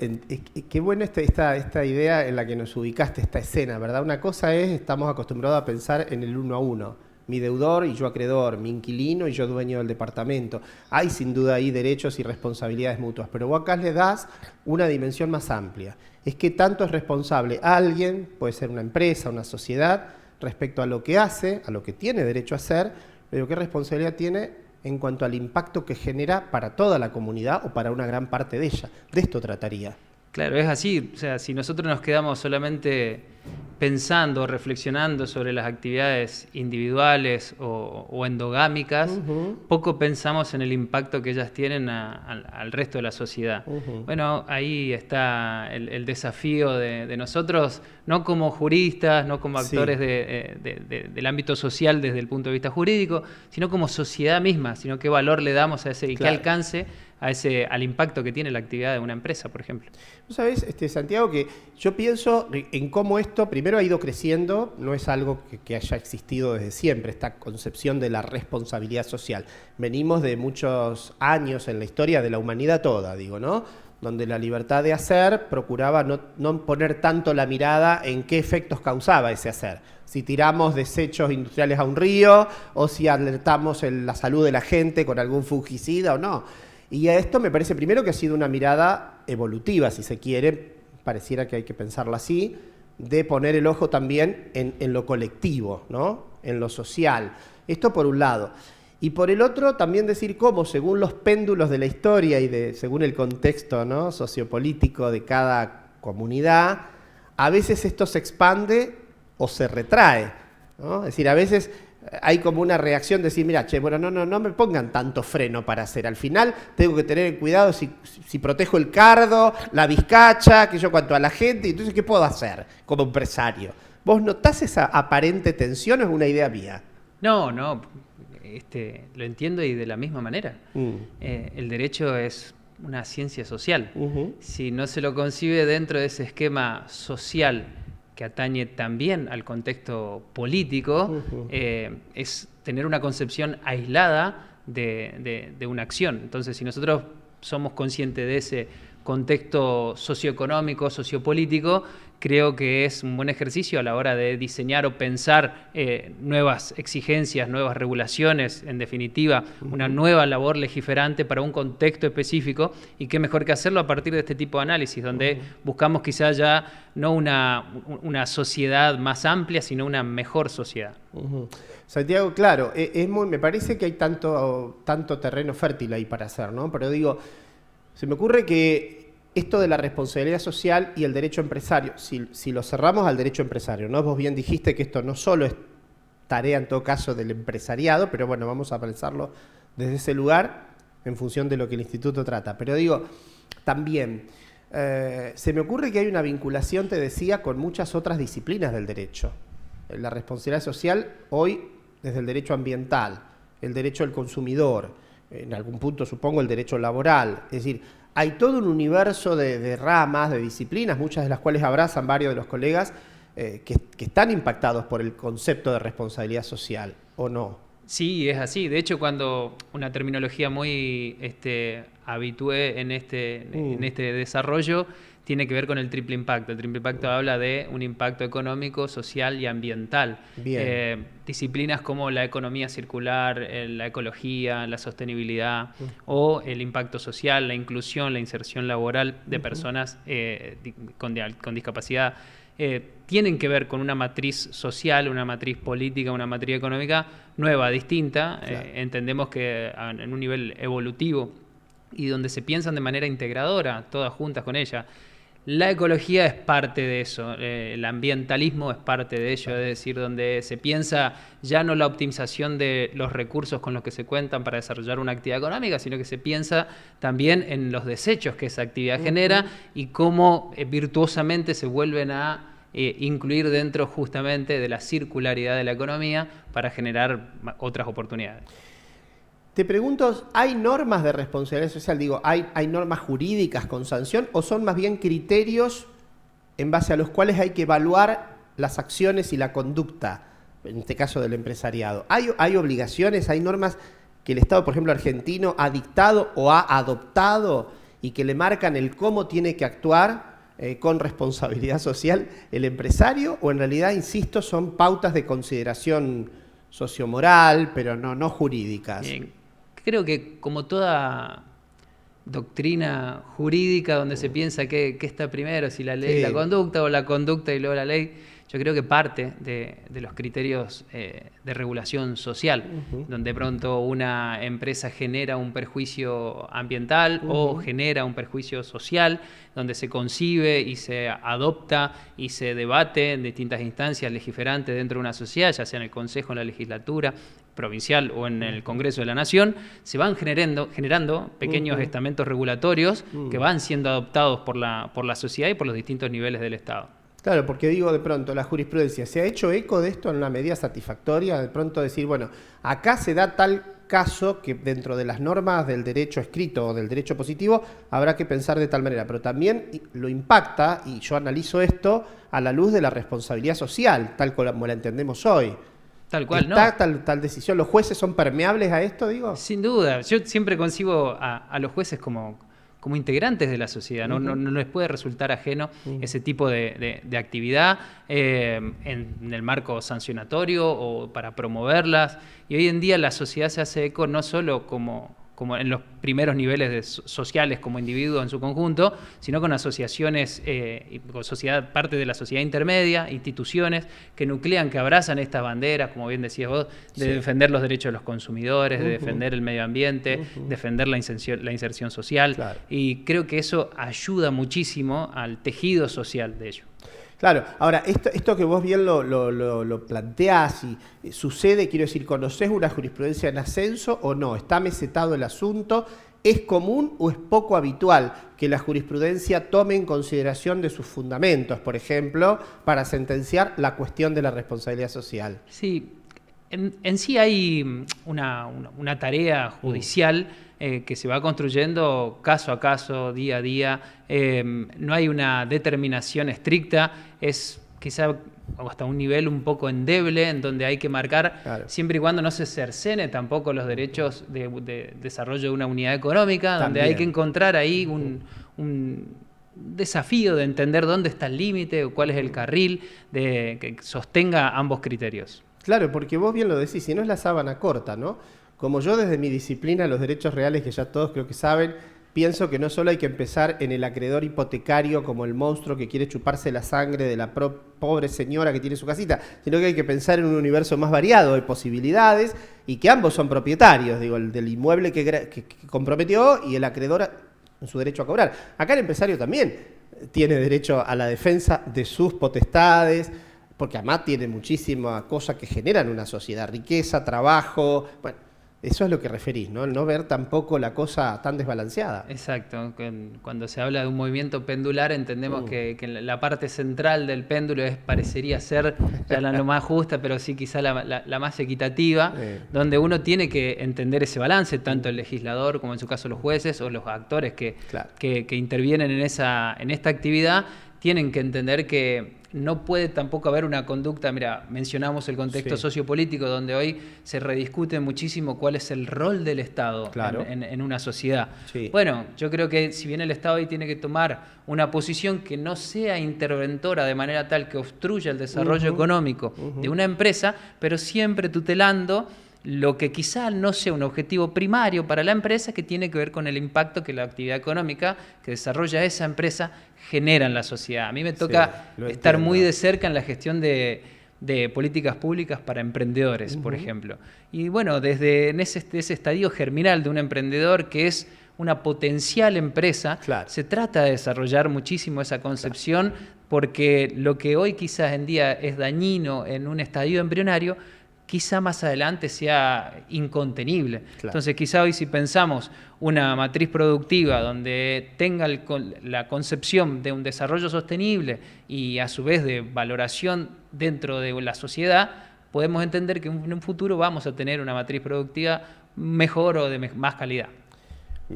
qué buena esta idea en la que nos ubicaste, esta escena, ¿verdad? Una cosa es, estamos acostumbrados a pensar en el uno a uno, mi deudor y yo acreedor, mi inquilino y yo dueño del departamento. Hay sin duda ahí derechos y responsabilidades mutuas, pero vos acá le das una dimensión más amplia. Es que tanto es responsable alguien, puede ser una empresa, una sociedad, respecto a lo que hace, a lo que tiene derecho a hacer, pero qué responsabilidad tiene en cuanto al impacto que genera para toda la comunidad o para una gran parte de ella. De esto trataría. Claro, es así. O sea, si nosotros nos quedamos solamente pensando, reflexionando sobre las actividades individuales o endogámicas, poco pensamos en el impacto que ellas tienen al resto de la sociedad. Bueno, ahí está el desafío de nosotros, no como juristas, no como actores del ámbito social desde el punto de vista jurídico, sino como sociedad misma, sino qué valor le damos a ese y qué alcance al impacto que tiene la actividad de una empresa, por ejemplo. ¿Tú sabes, Santiago, que yo pienso en cómo esto primero ha ido creciendo, no es algo que haya existido desde siempre, esta concepción de la responsabilidad social. Venimos de muchos años en la historia de la humanidad toda, digo, ¿no? Donde la libertad de hacer procuraba no poner tanto la mirada en qué efectos causaba ese hacer. Si tiramos desechos industriales a un río o si alertamos en la salud de la gente con algún fungicida o no. Y a esto me parece primero que ha sido una mirada evolutiva, si se quiere, pareciera que hay que pensarlo así, de poner el ojo también en lo colectivo, ¿no? En lo social. Esto por un lado. Y por el otro también decir cómo, según los péndulos de la historia y según el contexto, ¿no?, sociopolítico de cada comunidad, a veces esto se expande o se retrae, ¿no? Es decir, a veces hay como una reacción de decir, mira, che, bueno, no me pongan tanto freno para hacer. Al final tengo que tener cuidado si protejo el cardo, la vizcacha, que yo cuanto a la gente, entonces, ¿qué puedo hacer como empresario? ¿Vos notás esa aparente tensión o es una idea mía? No, lo entiendo y de la misma manera. El derecho es una ciencia social. Si no se lo concibe dentro de ese esquema social que atañe también al contexto político, es tener una concepción aislada de una acción. Entonces, si nosotros somos conscientes de ese contexto socioeconómico, sociopolítico, creo que es un buen ejercicio a la hora de diseñar o pensar nuevas exigencias, nuevas regulaciones, en definitiva, una nueva labor legiferante para un contexto específico, y qué mejor que hacerlo a partir de este tipo de análisis, donde buscamos quizás ya no una sociedad más amplia, sino una mejor sociedad. Santiago, claro, me parece que hay tanto terreno fértil ahí para hacer, ¿no? Pero digo, se me ocurre que esto de la responsabilidad social y el derecho empresario, si lo cerramos al derecho empresario, ¿no? Vos bien dijiste que esto no solo es tarea en todo caso del empresariado, pero bueno, vamos a pensarlo desde ese lugar en función de lo que el instituto trata. Pero digo, también se me ocurre que hay una vinculación, te decía, con muchas otras disciplinas del derecho. La responsabilidad social hoy desde el derecho ambiental, el derecho al consumidor, en algún punto supongo el derecho laboral, es decir, hay todo un universo de ramas, de disciplinas, muchas de las cuales abrazan varios de los colegas que están impactados por el concepto de responsabilidad social, ¿o no? Sí, es así. De hecho, cuando una terminología muy habitué en este desarrollo tiene que ver con el triple impacto. El triple impacto habla de un impacto económico, social y ambiental. Bien. Disciplinas como la economía circular, la ecología, la sostenibilidad o el impacto social, la inclusión, la inserción laboral de personas con discapacidad, tienen que ver con una matriz social, una matriz política, una matriz económica nueva, distinta. Claro. Entendemos que en un nivel evolutivo y donde se piensan de manera integradora, todas juntas con ella. La ecología es parte de eso, el ambientalismo es parte de ello, es decir, donde se piensa ya no la optimización de los recursos con los que se cuentan para desarrollar una actividad económica, sino que se piensa también en los desechos que esa actividad genera y cómo virtuosamente se vuelven a incluir dentro justamente de la circularidad de la economía para generar otras oportunidades. Te pregunto, ¿hay normas de responsabilidad social? Digo, ¿hay normas jurídicas con sanción o son más bien criterios en base a los cuales hay que evaluar las acciones y la conducta, en este caso del empresariado? ¿Hay obligaciones, hay normas que el Estado, por ejemplo, argentino ha dictado o ha adoptado y que le marcan el cómo tiene que actuar con responsabilidad social el empresario? ¿O en realidad, insisto, son pautas de consideración sociomoral, pero no jurídicas? Bien. Creo que como toda doctrina jurídica donde se piensa que está primero, si la ley y la conducta, o la conducta y luego la ley, yo creo que parte de los criterios de regulación social, donde pronto una empresa genera un perjuicio ambiental o genera un perjuicio social, donde se concibe y se adopta y se debate en distintas instancias legiferantes dentro de una sociedad, ya sea en el Consejo, en la legislatura provincial o en el Congreso de la Nación, se van generando pequeños estamentos regulatorios que van siendo adoptados por la sociedad y por los distintos niveles del Estado. Claro, porque digo, de pronto, la jurisprudencia, ¿se ha hecho eco de esto en una medida satisfactoria? De pronto decir, bueno, acá se da tal caso que dentro de las normas del derecho escrito o del derecho positivo habrá que pensar de tal manera, pero también lo impacta, y yo analizo esto a la luz de la responsabilidad social, tal como la entendemos hoy. Tal cual, ¿Está tal decisión? ¿Los jueces son permeables a esto, digo? Sin duda. Yo siempre concibo a los jueces como integrantes de la sociedad. No les puede resultar ajeno ese tipo de actividad en el marco sancionatorio o para promoverlas. Y hoy en día la sociedad se hace eco no solo como en los primeros niveles sociales como individuos en su conjunto, sino con asociaciones, con parte de la sociedad intermedia, instituciones que nuclean, que abrazan estas banderas, como bien decías vos, de defender los derechos de los consumidores, de defender el medio ambiente, defender la inserción social. Claro. Y creo que eso ayuda muchísimo al tejido social de ello. Claro, ahora, esto que vos bien lo planteás y sucede, quiero decir, ¿conocés una jurisprudencia en ascenso o no? ¿Está mesetado el asunto? ¿Es común o es poco habitual que la jurisprudencia tome en consideración de sus fundamentos, por ejemplo, para sentenciar la cuestión de la responsabilidad social? Sí, en sí hay una tarea judicial que se va construyendo caso a caso, día a día. No hay una determinación estricta, es quizá hasta un nivel un poco endeble en donde hay que marcar, claro, siempre y cuando no se cercene tampoco los derechos de desarrollo de una unidad económica, también, donde hay que encontrar ahí un desafío de entender dónde está el límite o cuál es el carril que sostenga ambos criterios. Claro, porque vos bien lo decís, si no es la sábana corta, ¿no? Como yo desde mi disciplina, los derechos reales, que ya todos creo que saben, pienso que no solo hay que empezar en el acreedor hipotecario como el monstruo que quiere chuparse la sangre de la pobre señora que tiene su casita, sino que hay que pensar en un universo más variado de posibilidades y que ambos son propietarios, digo, el del inmueble que comprometió y el acreedor en su derecho a cobrar. Acá el empresario también tiene derecho a la defensa de sus potestades, porque además tiene muchísimas cosas que generan una sociedad, riqueza, trabajo, bueno. Eso es lo que referís, ¿no? El no ver tampoco la cosa tan desbalanceada. Exacto. Cuando se habla de un movimiento pendular, entendemos que la parte central del péndulo parecería ser ya lo más justa, pero sí quizá la más equitativa, donde uno tiene que entender ese balance, tanto el legislador como en su caso los jueces o los actores que intervienen en esta actividad, tienen que entender que no puede tampoco haber una conducta, mira, mencionamos el contexto sociopolítico donde hoy se rediscute muchísimo cuál es el rol del Estado en una sociedad. Sí. Bueno, yo creo que si bien el Estado hoy tiene que tomar una posición que no sea interventora de manera tal que obstruya el desarrollo económico de una empresa, pero siempre tutelando lo que quizá no sea un objetivo primario para la empresa, que tiene que ver con el impacto que la actividad económica que desarrolla esa empresa genera en la sociedad. A mí me toca estar muy de cerca en la gestión de políticas públicas para emprendedores, por ejemplo. Y bueno, desde ese estadio germinal de un emprendedor que es una potencial empresa, se trata de desarrollar muchísimo esa concepción, porque lo que hoy quizás en día es dañino en un estadio embrionario, quizá más adelante sea incontenible. Entonces, quizá hoy si pensamos una matriz productiva donde tenga la concepción de un desarrollo sostenible y a su vez de valoración dentro de la sociedad, podemos entender que en un futuro vamos a tener una matriz productiva mejor o de más calidad.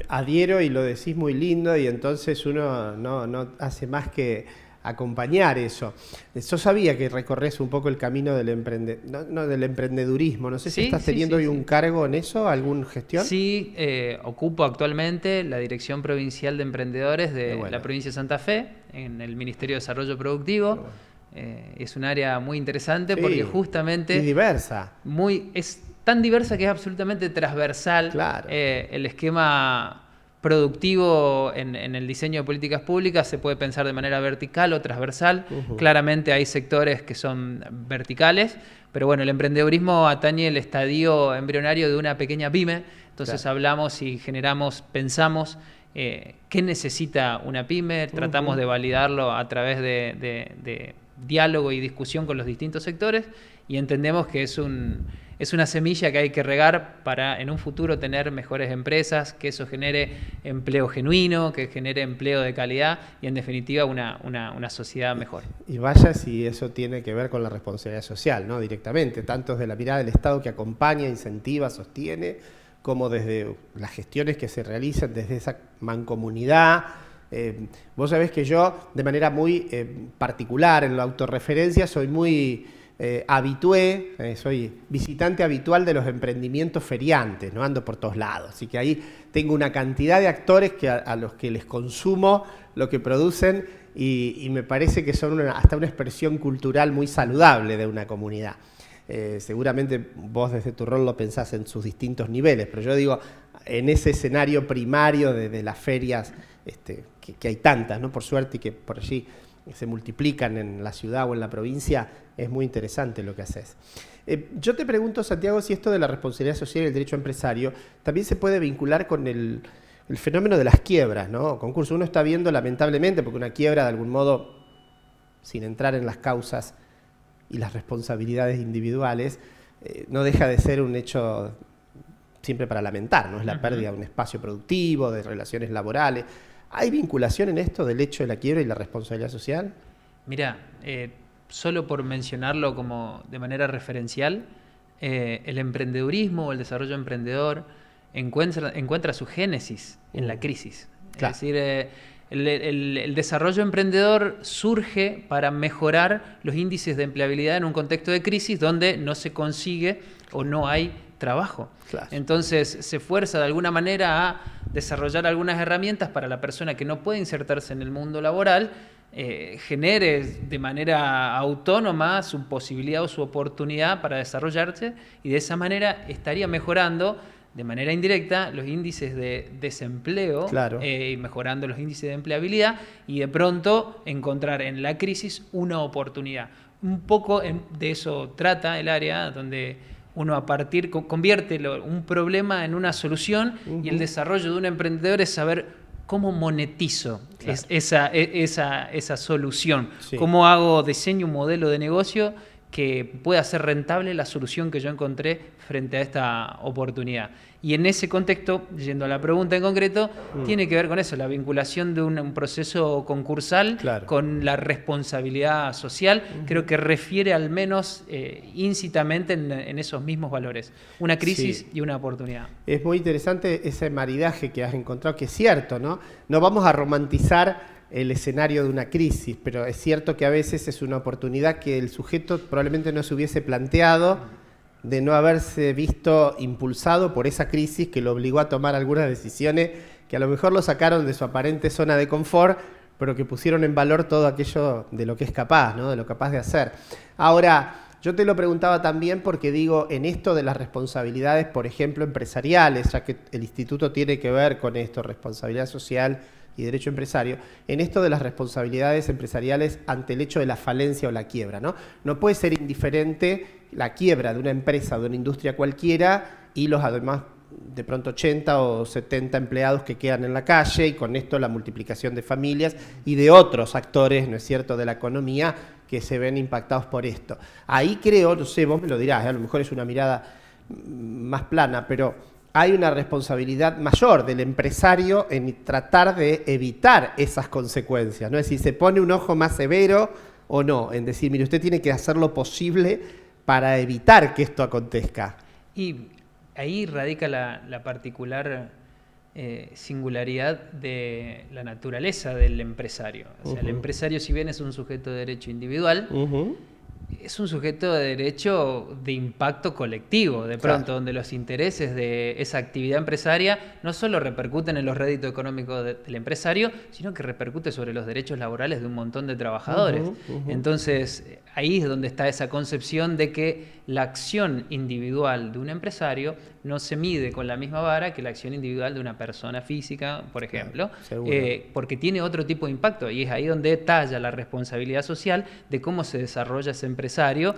Adhiero y lo decís muy lindo, y entonces uno no hace más que acompañar eso. Yo sabía que recorres un poco el camino del del emprendedurismo. No sé si estás teniendo hoy un cargo en eso, alguna gestión. Sí, ocupo actualmente la Dirección Provincial de Emprendedores de la provincia de Santa Fe, en el Ministerio de Desarrollo Productivo. Es un área muy interesante porque justamente... Y diversa. Es tan diversa que es absolutamente transversal. El esquema productivo en el diseño de políticas públicas se puede pensar de manera vertical o transversal. Claramente hay sectores que son verticales, pero bueno, el emprendedurismo atañe el estadio embrionario de una pequeña pyme. Entonces hablamos y pensamos qué necesita una pyme, tratamos de validarlo a través de diálogo y discusión con los distintos sectores, y entendemos que es una semilla que hay que regar para en un futuro tener mejores empresas, que eso genere empleo genuino, que genere empleo de calidad y en definitiva una sociedad mejor. Y vaya si eso tiene que ver con la responsabilidad social, ¿no? Directamente, tanto desde la mirada del Estado que acompaña, incentiva, sostiene, como desde las gestiones que se realizan desde esa mancomunidad. Vos sabés que yo, de manera muy particular en la autorreferencia, soy muy habitué, soy visitante habitual de los emprendimientos feriantes, ¿no? Ando por todos lados, así que ahí tengo una cantidad de actores que a los que les consumo lo que producen, y me parece que son hasta una expresión cultural muy saludable de una comunidad. Seguramente vos desde tu rol lo pensás en sus distintos niveles, pero yo digo, en ese escenario primario de las ferias, que hay tantas, ¿no? Por suerte, y que por allí se multiplican en la ciudad o en la provincia, es muy interesante lo que haces. Yo te pregunto, Santiago, si esto de la responsabilidad social y el derecho empresario también se puede vincular con el fenómeno de las quiebras, ¿no? Concurso, uno está viendo lamentablemente, porque una quiebra de algún modo, sin entrar en las causas y las responsabilidades individuales, no deja de ser un hecho siempre para lamentar, ¿no? Es la pérdida de un espacio productivo, de relaciones laborales. ¿Hay vinculación en esto del hecho de la quiebra y la responsabilidad social? Mira, solo por mencionarlo como de manera referencial, el emprendedurismo o el desarrollo emprendedor encuentra su génesis en la crisis. Claro. Es decir, el desarrollo emprendedor surge para mejorar los índices de empleabilidad en un contexto de crisis donde no se consigue o no hay trabajo. Claro. Entonces se fuerza de alguna manera a desarrollar algunas herramientas para la persona que no puede insertarse en el mundo laboral, genere de manera autónoma su posibilidad o su oportunidad para desarrollarse, y de esa manera estaría mejorando de manera indirecta los índices de desempleo, Claro. y mejorando los índices de empleabilidad, y de pronto encontrar en la crisis una oportunidad. Un poco de eso trata el área, donde uno convierte un problema en una solución, y el desarrollo de un emprendedor es saber cómo monetizo esa solución, Sí. cómo diseño un modelo de negocio que pueda hacer rentable la solución que yo encontré frente a esta oportunidad. Y en ese contexto, yendo a la pregunta en concreto, tiene que ver con eso, la vinculación de un proceso concursal con la responsabilidad social. Creo que refiere al menos íncitamente en esos mismos valores, una crisis y una oportunidad. Es muy interesante ese maridaje que has encontrado, que es cierto, ¿no? No vamos a romantizar el escenario de una crisis, pero es cierto que a veces es una oportunidad que el sujeto probablemente no se hubiese planteado, de no haberse visto impulsado por esa crisis que lo obligó a tomar algunas decisiones que a lo mejor lo sacaron de su aparente zona de confort, pero que pusieron en valor todo aquello de lo que es capaz, ¿no? De lo capaz de hacer. Ahora, yo te lo preguntaba también porque digo, en esto de las responsabilidades, por ejemplo, empresariales, ya que el instituto tiene que ver con esto, responsabilidad social y derecho empresario, en esto de las responsabilidades empresariales ante el hecho de la falencia o la quiebra, ¿no? No puede ser indiferente la quiebra de una empresa o de una industria cualquiera y los además de pronto 80 o 70 empleados que quedan en la calle, y con esto la multiplicación de familias y de otros actores, ¿no es cierto?, de la economía que se ven impactados por esto. Ahí creo, no sé, vos me lo dirás, a lo mejor es una mirada más plana, pero hay una responsabilidad mayor del empresario en tratar de evitar esas consecuencias, ¿no? Es decir, se pone un ojo más severo o no, en decir, mire, usted tiene que hacer lo posible para evitar que esto acontezca. Y ahí radica la particular singularidad de la naturaleza del empresario. O sea, el empresario, si bien es un sujeto de derecho individual, es un sujeto de derecho de impacto colectivo, de pronto, donde los intereses de esa actividad empresaria no solo repercuten en los réditos económicos del empresario, sino que repercute sobre los derechos laborales de un montón de trabajadores. Entonces, ahí es donde está esa concepción de que la acción individual de un empresario no se mide con la misma vara que la acción individual de una persona física, por ejemplo, porque tiene otro tipo de impacto, y es ahí donde talla la responsabilidad social de cómo se desarrolla ese empresario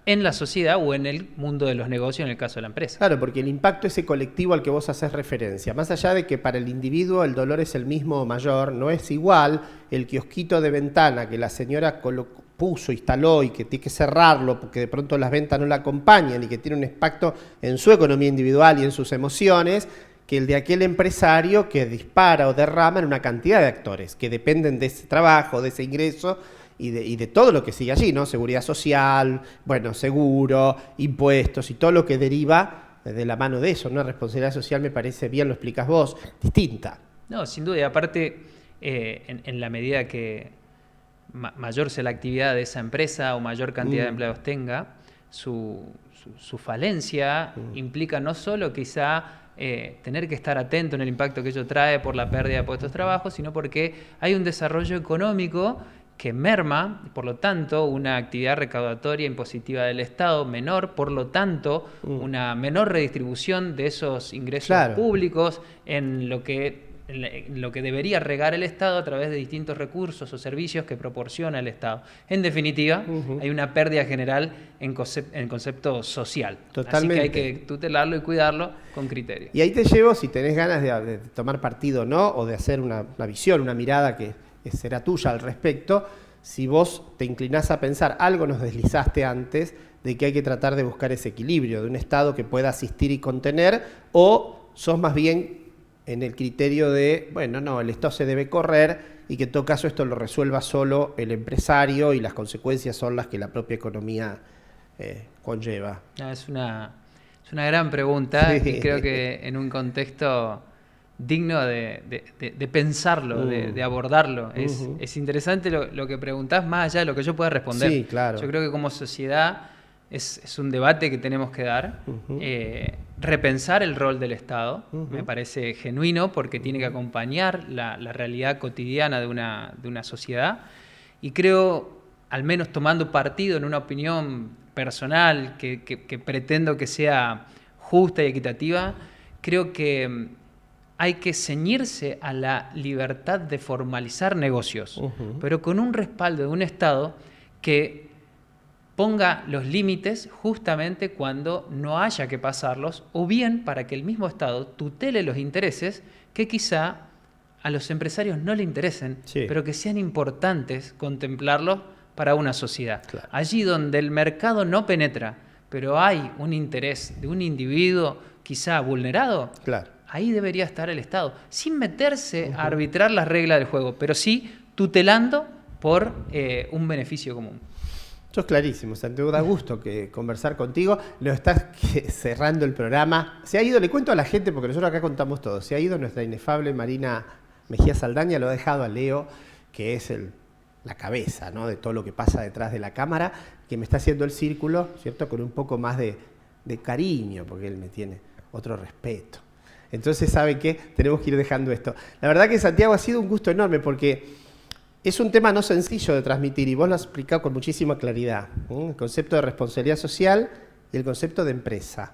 en la sociedad o en el mundo de los negocios, en el caso de la empresa. Claro, porque el impacto ese colectivo al que vos haces referencia, más allá de que para el individuo el dolor es el mismo o mayor, no es igual el kiosquito de ventana que la señora puso, instaló y que tiene que cerrarlo porque de pronto las ventas no la acompañan y que tiene un impacto en su economía individual y en sus emociones, que el de aquel empresario que dispara o derrama en una cantidad de actores que dependen de ese trabajo, de ese ingreso y de todo lo que sigue allí, ¿no? Seguridad social, bueno, seguro, impuestos y todo lo que deriva de la mano de eso. Una responsabilidad social, me parece, bien lo explicas vos, distinta. No, sin duda, y aparte, en la medida que mayor sea la actividad de esa empresa o mayor cantidad de empleados tenga, su falencia implica no solo quizá tener que estar atento en el impacto que ello trae por la pérdida de puestos de trabajo, sino porque hay un desarrollo económico que merma, por lo tanto, una actividad recaudatoria impositiva del Estado menor, por lo tanto, una menor redistribución de esos ingresos públicos en lo que debería regar el Estado a través de distintos recursos o servicios que proporciona el Estado. En definitiva, hay una pérdida general en concepto social. Totalmente. Así que hay que tutelarlo y cuidarlo con criterio. Y ahí te llevo, si tenés ganas de tomar partido, ¿no? O de hacer una visión, una mirada que será tuya al respecto, si vos te inclinás a pensar, algo nos deslizaste antes, de que hay que tratar de buscar ese equilibrio, de un Estado que pueda asistir y contener, o sos más bien en el criterio de, bueno, no, el Estado se debe correr y que en todo caso esto lo resuelva solo el empresario y las consecuencias son las que la propia economía conlleva. Es una gran pregunta y creo que en un contexto digno de pensarlo, de abordarlo. Es interesante lo que preguntás, más allá de lo que yo pueda responder. Sí, claro. Yo creo que como sociedad es un debate que tenemos que dar. repensar el rol del Estado. Me parece genuino porque tiene que acompañar la realidad cotidiana de una sociedad. Y creo, al menos tomando partido en una opinión personal que pretendo que sea justa y equitativa, creo que hay que ceñirse a la libertad de formalizar negocios, pero con un respaldo de un Estado que ponga los límites justamente cuando no haya que pasarlos, o bien para que el mismo Estado tutele los intereses que quizá a los empresarios no le interesen, pero que sean importantes contemplarlos para una sociedad. Claro. Allí donde el mercado no penetra, pero hay un interés de un individuo quizá vulnerado, ahí debería estar el Estado, sin meterse a arbitrar las reglas del juego, pero sí tutelando por un beneficio común. Eso es clarísimo, Santiago, da gusto conversar contigo. Lo estás cerrando el programa. Se ha ido, le cuento a la gente, porque nosotros acá contamos todo, se ha ido nuestra inefable Marina Mejía Saldaña, lo ha dejado a Leo, que es la cabeza, ¿no?, de todo lo que pasa detrás de la cámara, que me está haciendo el círculo, ¿cierto?, con un poco más de cariño, porque él me tiene otro respeto. Entonces, ¿sabe qué? Tenemos que ir dejando esto. La verdad que, Santiago, ha sido un gusto enorme, porque es un tema no sencillo de transmitir, y vos lo has explicado con muchísima claridad. El concepto de responsabilidad social y el concepto de empresa.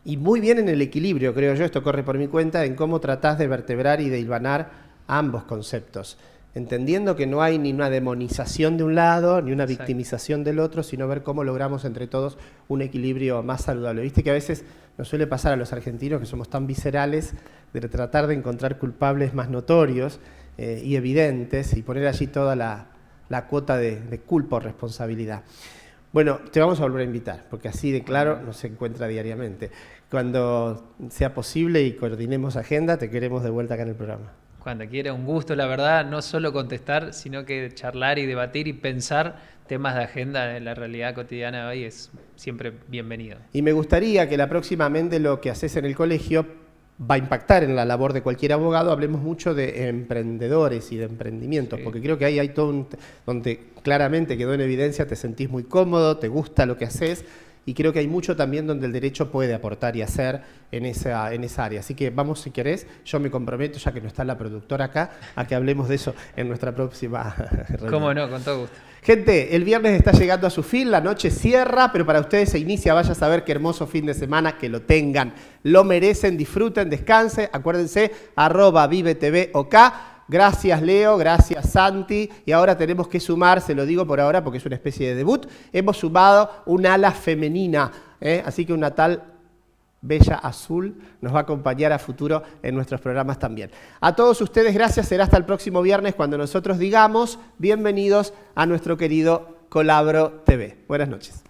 Y muy bien en el equilibrio, creo yo, esto corre por mi cuenta, en cómo tratás de vertebrar y de hilvanar ambos conceptos. Entendiendo que no hay ni una demonización de un lado, ni una victimización del otro, sino ver cómo logramos entre todos un equilibrio más saludable. Viste que a veces nos suele pasar a los argentinos, que somos tan viscerales, de tratar de encontrar culpables más notorios y evidentes, y poner allí toda la cuota de culpa o responsabilidad. Bueno, te vamos a volver a invitar, porque así de claro nos encuentra diariamente. Cuando sea posible y coordinemos agenda, te queremos de vuelta acá en el programa. Cuando quiera, un gusto, la verdad, no solo contestar, sino que charlar y debatir y pensar temas de agenda de la realidad cotidiana de hoy es siempre bienvenido. Y me gustaría que próximamente lo que haces en el colegio va a impactar en la labor de cualquier abogado. Hablemos mucho de emprendedores y de emprendimientos, porque creo que ahí hay todo donde claramente quedó en evidencia, te sentís muy cómodo, te gusta lo que haces, y creo que hay mucho también donde el derecho puede aportar y hacer en esa área. Así que vamos, si querés, yo me comprometo, ya que no está la productora acá, a que hablemos de eso en nuestra próxima reunión. Cómo no, con todo gusto. Gente, el viernes está llegando a su fin, la noche cierra, pero para ustedes se inicia. Vaya a saber qué hermoso fin de semana, que lo tengan. Lo merecen, disfruten, descansen. Acuérdense, @ViveTVOK. Gracias, Leo, gracias, Santi. Y ahora tenemos que sumar, se lo digo por ahora porque es una especie de debut, hemos sumado un ala femenina, así que una tal Bella Azul nos va a acompañar a futuro en nuestros programas también. A todos ustedes, gracias. Será hasta el próximo viernes cuando nosotros digamos bienvenidos a nuestro querido Colabro TV. Buenas noches.